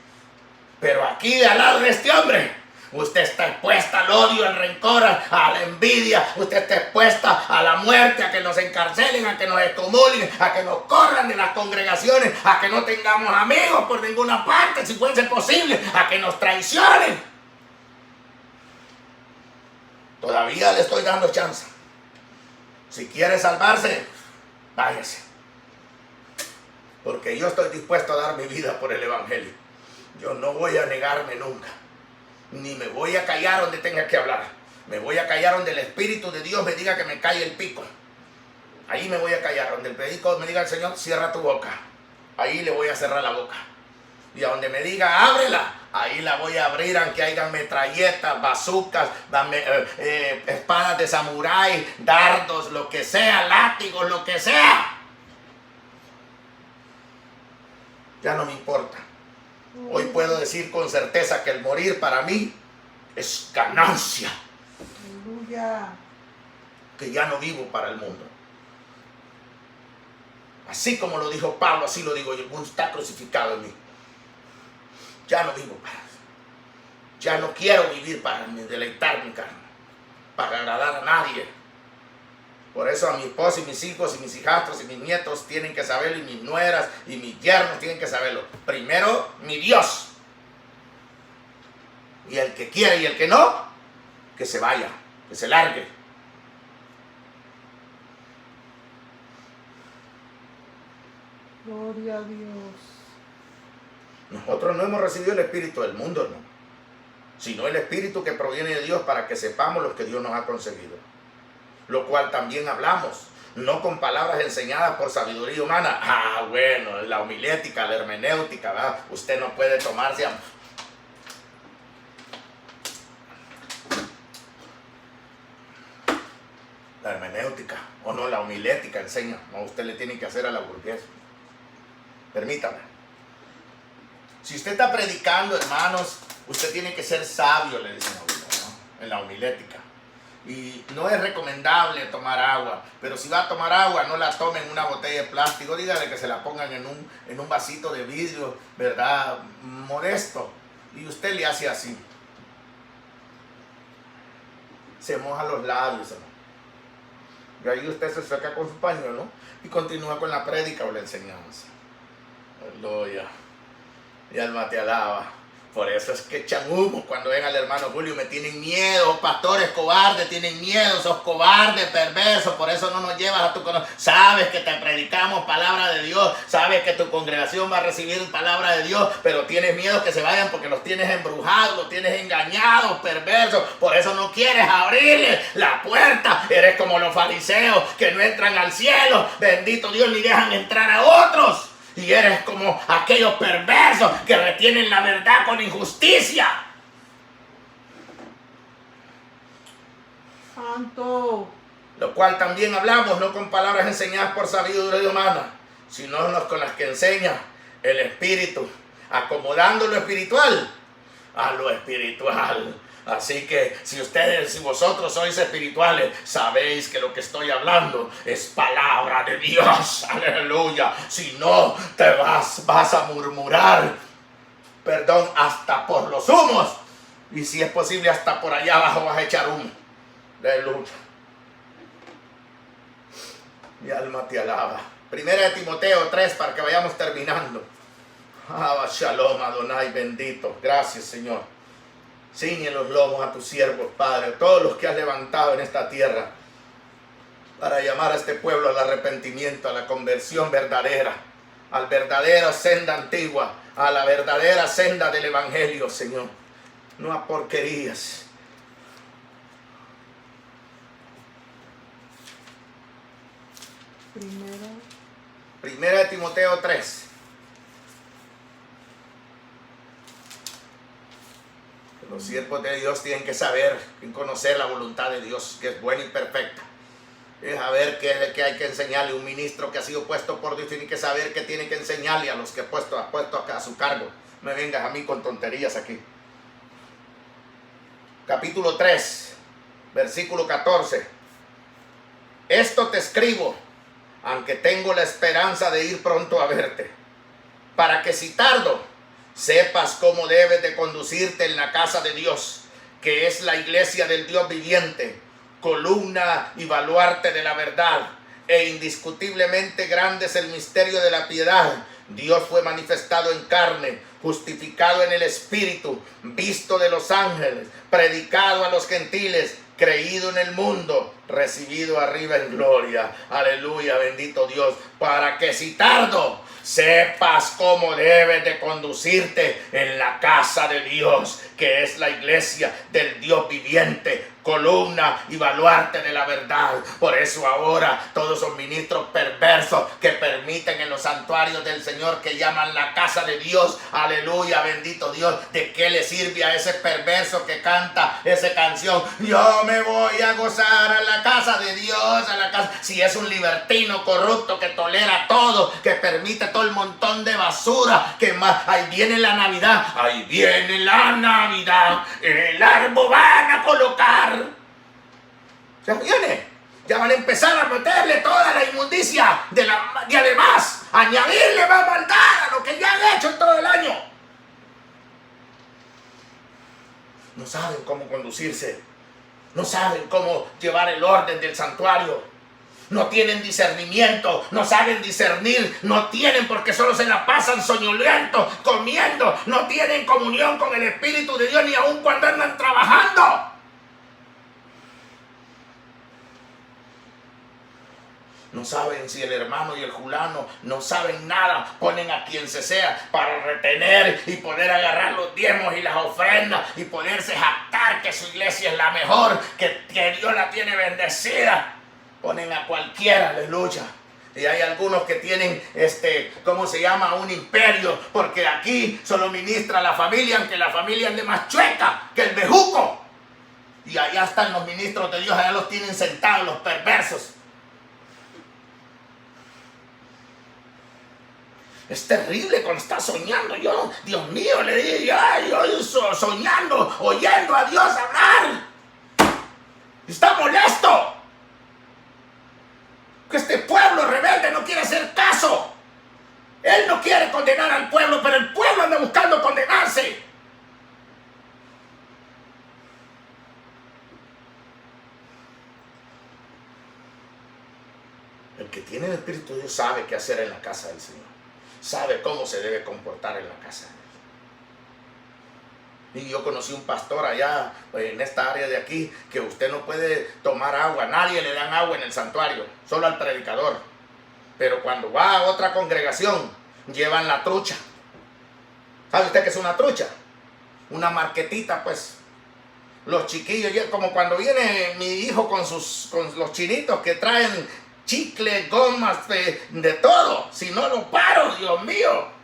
Pero aquí al lado de este hombre, usted está expuesta al odio, al rencor, a la envidia. Usted está expuesta a la muerte, a que nos encarcelen, a que nos excomulguen, a que nos corran de las congregaciones, a que no tengamos amigos por ninguna parte, si fuese posible, a que nos traicionen. Todavía le estoy dando chance. Si quiere salvarse, váyase. Porque yo estoy dispuesto a dar mi vida por el Evangelio. Yo no voy a negarme nunca. Ni me voy a callar donde tenga que hablar. Me voy a callar donde el Espíritu de Dios me diga que me calle el pico. Ahí me voy a callar. Donde el médico me diga al Señor, cierra tu boca. Ahí le voy a cerrar la boca. Y a donde me diga, ábrela, ahí la voy a abrir, aunque haya metralletas, bazucas, espadas de samurái, dardos, lo que sea, látigos, lo que sea. Ya no me importa. Hoy puedo decir con certeza que el morir para mí es ganancia. Aleluya. Que ya no vivo para el mundo. Así como lo dijo Pablo, así lo digo yo. Está crucificado en mí. Ya no vivo para eso. Ya no quiero vivir para deleitar mi carne, para agradar a nadie. Por eso a mi esposa y mis hijos y mis hijastros y mis nietos tienen que saberlo, y mis nueras y mis yernos tienen que saberlo. Primero, mi Dios. Y el que quiere y el que no, que se vaya, que se largue. Gloria a Dios. Nosotros no hemos recibido el espíritu del mundo, hermano, sino el espíritu que proviene de Dios para que sepamos lo que Dios nos ha concedido. Lo cual también hablamos, no con palabras enseñadas por sabiduría humana. Bueno, la homilética, la hermenéutica, ¿verdad? Usted no puede tomarse la hermenéutica, o no, la homilética enseña. No, usted le tiene que hacer a la burguesa. Permítame. Si usted está predicando, hermanos, usted tiene que ser sabio, le dicen a uno, ¿no? En la homilética. Y no es recomendable tomar agua, pero si va a tomar agua, no la tome en una botella de plástico, dígale que se la pongan en un vasito de vidrio, ¿verdad? Modesto. Y usted le hace así. Se moja los labios, hermano. Y ahí usted se saca con su pañuelo y continúa con la prédica o la enseñanza. Aleluya. Y alma te alaba. Por eso es que echan humo cuando ven al hermano Julio. Me tienen miedo, pastores cobardes, tienen miedo, sos cobarde, perverso. Por eso no nos llevas a tu conocimiento. Sabes que te predicamos palabra de Dios, sabes que tu congregación va a recibir palabra de Dios, pero tienes miedo que se vayan porque los tienes embrujados, los tienes engañados, perversos. Por eso no quieres abrirles la puerta. Eres como los fariseos que no entran al cielo, bendito Dios, ni dejan entrar a otros. Y eres como aquellos perversos que retienen la verdad con injusticia. Santo. Lo cual también hablamos, no con palabras enseñadas por sabiduría humana, sino con las que enseña el Espíritu, acomodando lo espiritual a lo espiritual. Así que si vosotros sois espirituales, sabéis que lo que estoy hablando es palabra de Dios. Aleluya. Si no, te vas a murmurar, perdón, hasta por los humos. Y si es posible, hasta por allá abajo vas a echar humo. Aleluya. Mi alma te alaba. Primera de Timoteo 3, para que vayamos terminando. Shalom, Adonai, bendito. Gracias, Señor. Ciñe los lomos a tus siervos, Padre, todos los que has levantado en esta tierra para llamar a este pueblo al arrepentimiento, a la conversión verdadera, a la verdadera senda antigua, a la verdadera senda del Evangelio, Señor. No a porquerías. Primera de Timoteo 3. Los siervos de Dios tienen que saber y conocer la voluntad de Dios, que es buena y perfecta. Es saber qué hay que enseñarle. Un ministro que ha sido puesto por Dios tiene que saber qué tiene que enseñarle a los que ha puesto a su cargo. No me vengas a mí con tonterías aquí. Capítulo 3, versículo 14. Esto te escribo, aunque tengo la esperanza de ir pronto a verte, para que si tardo, sepas cómo debes de conducirte en la casa de Dios, que es la iglesia del Dios viviente, columna y baluarte de la verdad, e indiscutiblemente grande es el misterio de la piedad. Dios fue manifestado en carne, justificado en el Espíritu, visto de los ángeles, predicado a los gentiles, creído en el mundo, recibido arriba en gloria. Aleluya, bendito Dios, para que si tardo, sepas cómo debes de conducirte en la casa de Dios, que es la iglesia del Dios viviente, columna y baluarte de la verdad. Por eso ahora todos son ministros perversos que permiten en los santuarios del Señor, que llaman la casa de Dios. Aleluya, bendito Dios. ¿De qué le sirve a ese perverso que canta esa canción? Yo me voy a gozar a la casa de Dios, a la casa. Si es un libertino corrupto que tolera todo, que permite todo el montón de basura, que más, ahí viene la Navidad, ahí viene la Navidad, el árbol van a colocar. Ya viene, ya van a empezar a meterle toda la inmundicia y además añadirle más maldad a lo que ya han hecho en todo el año. No saben cómo conducirse, no saben cómo llevar el orden del santuario, no tienen discernimiento, no saben discernir, no tienen, porque solo se la pasan soñolientos, comiendo, no tienen comunión con el Espíritu de Dios ni aun cuando andan trabajando. No saben si el hermano y el fulano no saben nada. Ponen a quien se sea para retener y poder agarrar los diezmos y las ofrendas y poderse jactar que su iglesia es la mejor, que Dios la tiene bendecida. Ponen a cualquiera, aleluya. Y hay algunos que tienen, ¿cómo se llama? Un imperio, porque aquí solo ministra la familia, aunque la familia ande más chueca que el bejuco. Y allá están los ministros de Dios, allá los tienen sentados, los perversos. Es terrible cuando está soñando. Yo, Dios mío, le digo, yo soñando, oyendo a Dios hablar. Está molesto. Que este pueblo rebelde no quiere hacer caso. Él no quiere condenar al pueblo, pero el pueblo anda buscando condenarse. El que tiene el Espíritu de Dios sabe qué hacer en la casa del Señor. Sabe cómo se debe comportar en la casa de Dios. Y yo conocí un pastor allá en esta área de aquí que usted no puede tomar agua. Nadie le dan agua en el santuario, solo al predicador. Pero cuando va a otra congregación, llevan la trucha. ¿Sabe usted qué es una trucha? Una marquetita, pues. Los chiquillos, como cuando viene mi hijo con los chinitos que traen chicle, gomas, de todo. Si no lo paro, Dios mío.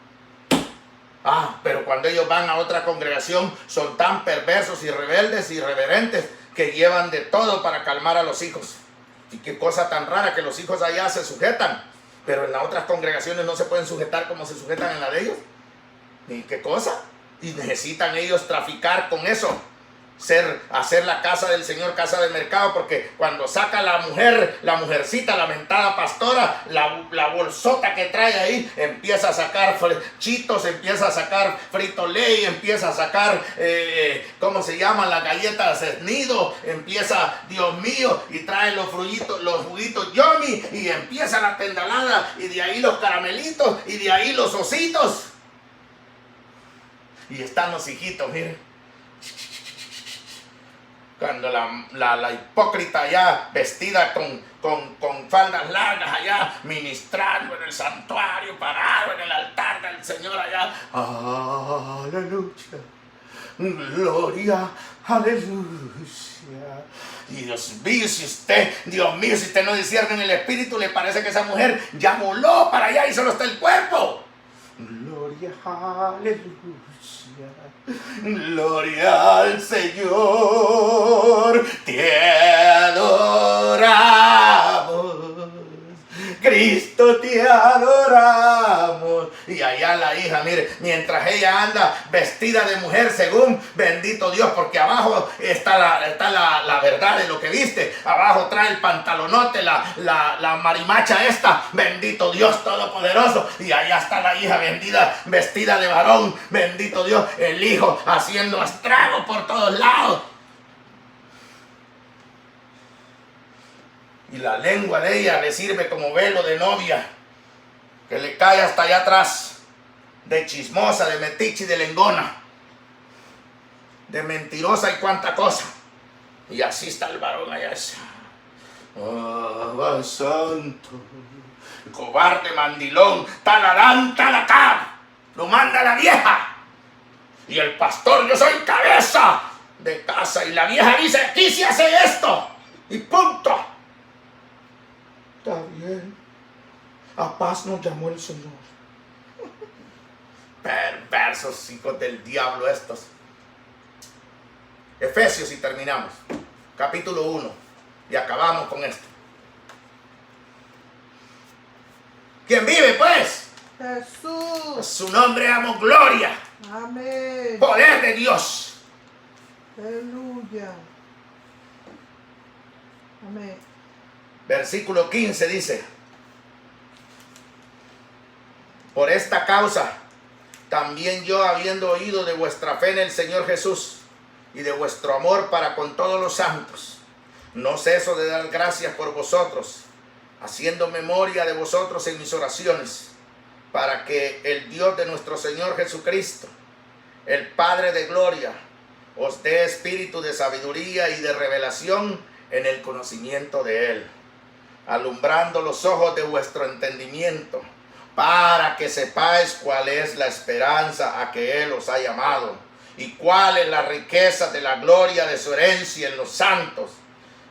Pero cuando ellos van a otra congregación, son tan perversos y rebeldes y irreverentes que llevan de todo para calmar a los hijos. Y qué cosa tan rara que los hijos allá se sujetan, pero en las otras congregaciones no se pueden sujetar como se sujetan en la de ellos. ¿Y qué cosa? Y necesitan ellos traficar con eso. Hacer la casa del Señor casa de mercado, porque cuando saca la mujercita, la mentada pastora, la bolsota que trae ahí, empieza a sacar chitos, empieza a sacar frito ley, empieza a sacar, ¿cómo se llaman? Las galletas Nido, empieza, Dios mío, y trae los juguitos Yomi, y empieza la tendalada, y de ahí los caramelitos, y de ahí los ositos. Y están los hijitos, miren. Cuando la hipócrita allá vestida con faldas largas allá ministrando en el santuario, parado en el altar del Señor allá. Aleluya, gloria, aleluya. Y Dios mío, si usted no discierne en el espíritu, le parece que esa mujer ya voló para allá y solo está el cuerpo. Gloria, aleluya. Gloria al Señor, te adoramos, Cristo te adoramos. Y allá la hija, mire, mientras ella anda vestida de mujer según, bendito Dios, porque abajo está la verdad de lo que viste, abajo trae el pantalonote, la marimacha esta, bendito Dios todopoderoso, y allá está la hija vestida de varón, bendito Dios, el hijo haciendo estrago por todos lados. Y la lengua de ella le sirve como velo de novia, que le cae hasta allá atrás, de chismosa, de metiche y de lengona, de mentirosa y cuanta cosa. Y así está el varón allá. Santo, cobarde, mandilón, talarán, talacá, lo manda la vieja. Y el pastor, yo soy cabeza de casa. Y la vieja dice, aquí se hace esto. Y punto. Está bien. A paz nos llamó el Señor. Perversos hijos del diablo estos. Efesios, y terminamos. Capítulo 1. Y acabamos con esto. ¿Quién vive, pues? Jesús. A su nombre damos gloria. Amén. Poder de Dios. Aleluya. Amén. Versículo 15 dice: por esta causa, también yo, habiendo oído de vuestra fe en el Señor Jesús y de vuestro amor para con todos los santos, no ceso de dar gracias por vosotros, haciendo memoria de vosotros en mis oraciones, para que el Dios de nuestro Señor Jesucristo, el Padre de gloria, os dé espíritu de sabiduría y de revelación en el conocimiento de Él, alumbrando los ojos de vuestro entendimiento, para que sepáis cuál es la esperanza a que Él os ha llamado, y cuál es la riqueza de la gloria de su herencia en los santos,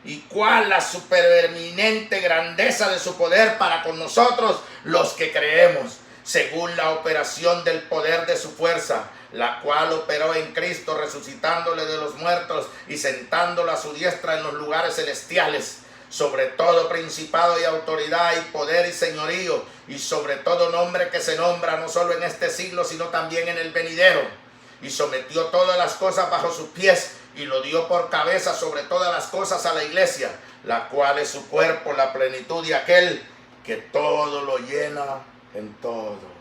y cuál la supereminente grandeza de su poder para con nosotros los que creemos, según la operación del poder de su fuerza, la cual operó en Cristo, resucitándole de los muertos y sentándolo a su diestra en los lugares celestiales, sobre todo principado y autoridad y poder y señorío, y sobre todo nombre que se nombra no solo en este siglo, sino también en el venidero. Y sometió todas las cosas bajo sus pies, y lo dio por cabeza sobre todas las cosas a la iglesia, la cual es su cuerpo, la plenitud de aquel que todo lo llena en todo.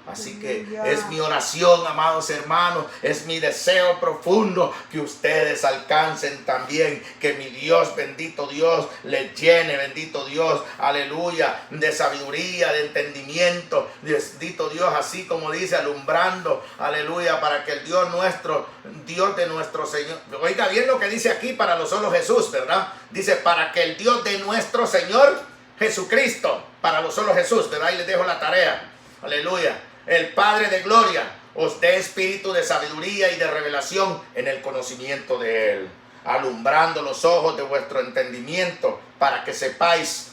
Así que es mi oración, amados hermanos, es mi deseo profundo que ustedes alcancen también, que mi Dios, bendito Dios, les llene, bendito Dios, aleluya, de sabiduría, de entendimiento, bendito Dios, así como dice, alumbrando, aleluya, para que el Dios nuestro, Dios de nuestro Señor, oiga bien lo que dice aquí para lo solo Jesús, ¿verdad? Dice, para que el Dios de nuestro Señor Jesucristo, para lo solo Jesús, ¿verdad? Ahí les dejo la tarea, aleluya. El Padre de gloria os dé espíritu de sabiduría y de revelación en el conocimiento de Él, alumbrando los ojos de vuestro entendimiento para que sepáis,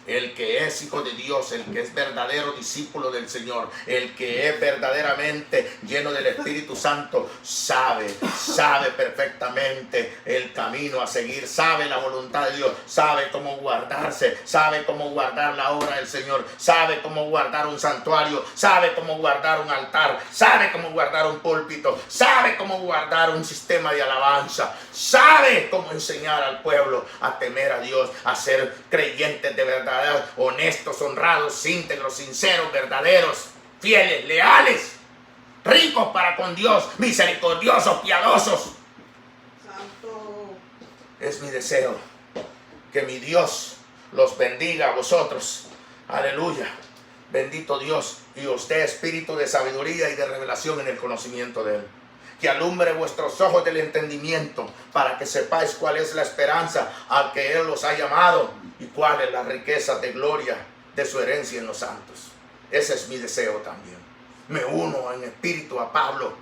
el que es hijo de Dios, el que es verdadero discípulo del Señor, el que es verdaderamente lleno del Espíritu Santo, sabe perfectamente el camino a seguir, sabe la voluntad de Dios, sabe cómo guardarse, sabe cómo guardar la obra del Señor, sabe cómo guardar un santuario, sabe cómo guardar un altar, sabe cómo guardar un púlpito, sabe cómo guardar un sistema de alabanza, sabe cómo enseñar al pueblo a temer a Dios, a ser creyentes de verdad, honestos, honrados, íntegros, sinceros, verdaderos, fieles, leales, ricos para con Dios, misericordiosos, piadosos. Santo. Es mi deseo que mi Dios los bendiga a vosotros. Aleluya. Bendito Dios, y os dé espíritu de sabiduría y de revelación en el conocimiento de Él. Que alumbre vuestros ojos del entendimiento para que sepáis cuál es la esperanza al que Él los ha llamado y cuál es la riqueza de gloria de su herencia en los santos. Ese es mi deseo también. Me uno en espíritu a Pablo.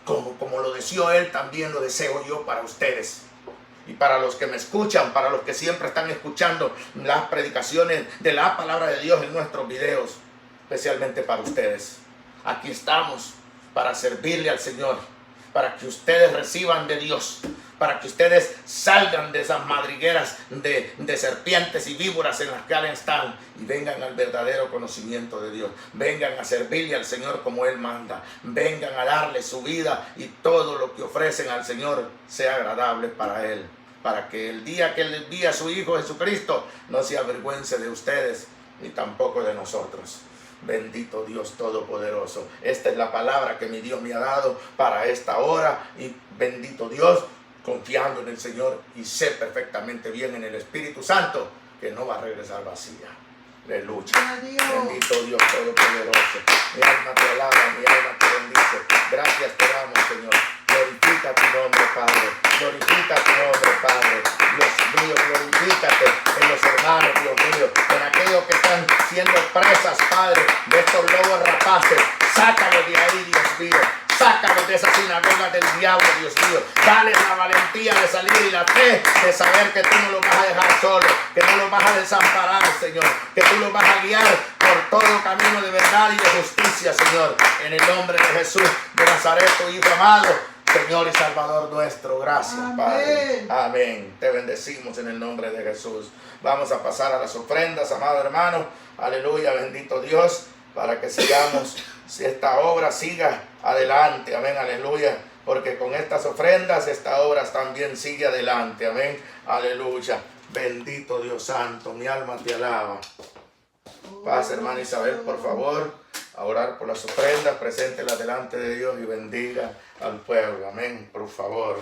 Como lo deseó él, también lo deseo yo para ustedes. Y para los que me escuchan, para los que siempre están escuchando las predicaciones de la palabra de Dios en nuestros videos, especialmente para ustedes. Aquí estamos para servirle al Señor, para que ustedes reciban de Dios, para que ustedes salgan de esas madrigueras de serpientes y víboras en las que están y vengan al verdadero conocimiento de Dios. Vengan a servirle al Señor como Él manda. Vengan a darle su vida y todo lo que ofrecen al Señor sea agradable para Él. Para que el día que Él envíe a su Hijo Jesucristo no se avergüence de ustedes ni tampoco de nosotros. Bendito Dios Todopoderoso. Esta es la palabra que mi Dios me ha dado para esta hora. Y bendito Dios, confiando en el Señor y sé perfectamente bien en el Espíritu Santo que no va a regresar vacía. Aleluya. Bendito Dios Todopoderoso. Mi alma te alaba, mi alma te bendice. Gracias te damos, Señor. Glorifica tu nombre, Padre. Glorifica tu nombre, Padre. Dios mío, glorifícate en los hermanos, Dios mío, en aquellos que están siendo presas, Padre, de estos lobos rapaces. Sácalos de ahí, Dios mío. Sácalos de esa sinagoga del diablo, Dios mío. Dale la valentía de salir y la fe de saber que tú no los vas a dejar solos, que no los vas a desamparar, Señor, que tú los vas a guiar por todo camino de verdad y de justicia, Señor. En el nombre de Jesús de Nazaret, tu Hijo amado, Señor y Salvador nuestro. Gracias, Amén. Padre. Amén. Te bendecimos en el nombre de Jesús. Vamos a pasar a las ofrendas, amado hermano. Aleluya, bendito Dios, para que sigamos, si esta obra siga adelante. Amén, aleluya. Porque con estas ofrendas, esta obra también sigue adelante. Amén, aleluya. Bendito Dios santo, mi alma te alaba. Paz, hermana Isabel, por favor, a orar por las ofrendas, preséntelas delante de Dios y bendiga al pueblo. Amén, por favor.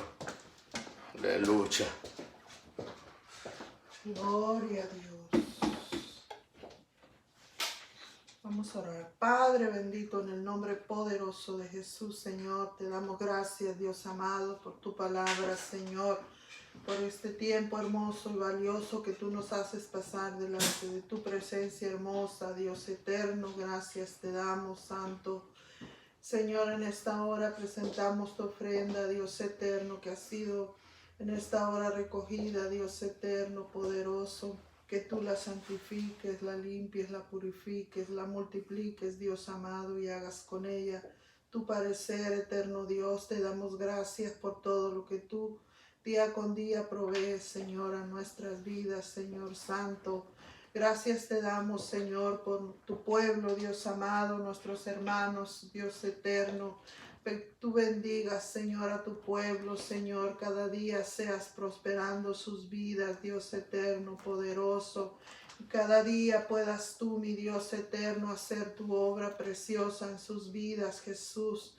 Aleluya. Gloria a Dios. Vamos a orar. Padre bendito, en el nombre poderoso de Jesús, Señor, te damos gracias, Dios amado, por tu palabra, Señor. por este tiempo hermoso y valioso que tú nos haces pasar delante de tu presencia hermosa, Dios eterno. Gracias te damos, Santo. Señor, en esta hora presentamos tu ofrenda, Dios eterno, que ha sido en esta hora recogida, Dios eterno, poderoso. Que tú la santifiques, la limpies, la purifiques, la multipliques, Dios amado, y hagas con ella tu parecer, eterno Dios. Te damos gracias por todo lo que tú día con día provees, Señor, a nuestras vidas, Señor Santo. Gracias te damos, Señor, por tu pueblo, Dios amado, nuestros hermanos, Dios eterno. Tú bendigas, Señor, a tu pueblo, Señor, cada día seas prosperando sus vidas, Dios eterno, poderoso. Y cada día puedas tú, mi Dios eterno, hacer tu obra preciosa en sus vidas, Jesús.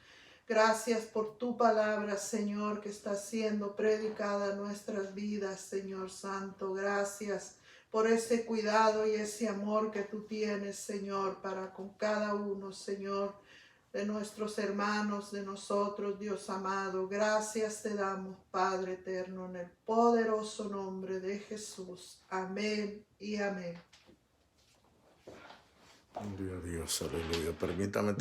Gracias por tu palabra, Señor, que está siendo predicada en nuestras vidas, Señor Santo. Gracias por ese cuidado y ese amor que tú tienes, Señor, para con cada uno, Señor, de nuestros hermanos, de nosotros, Dios amado. Gracias te damos, Padre eterno, en el poderoso nombre de Jesús. Amén y amén. Gloria a Dios, aleluya. Permítame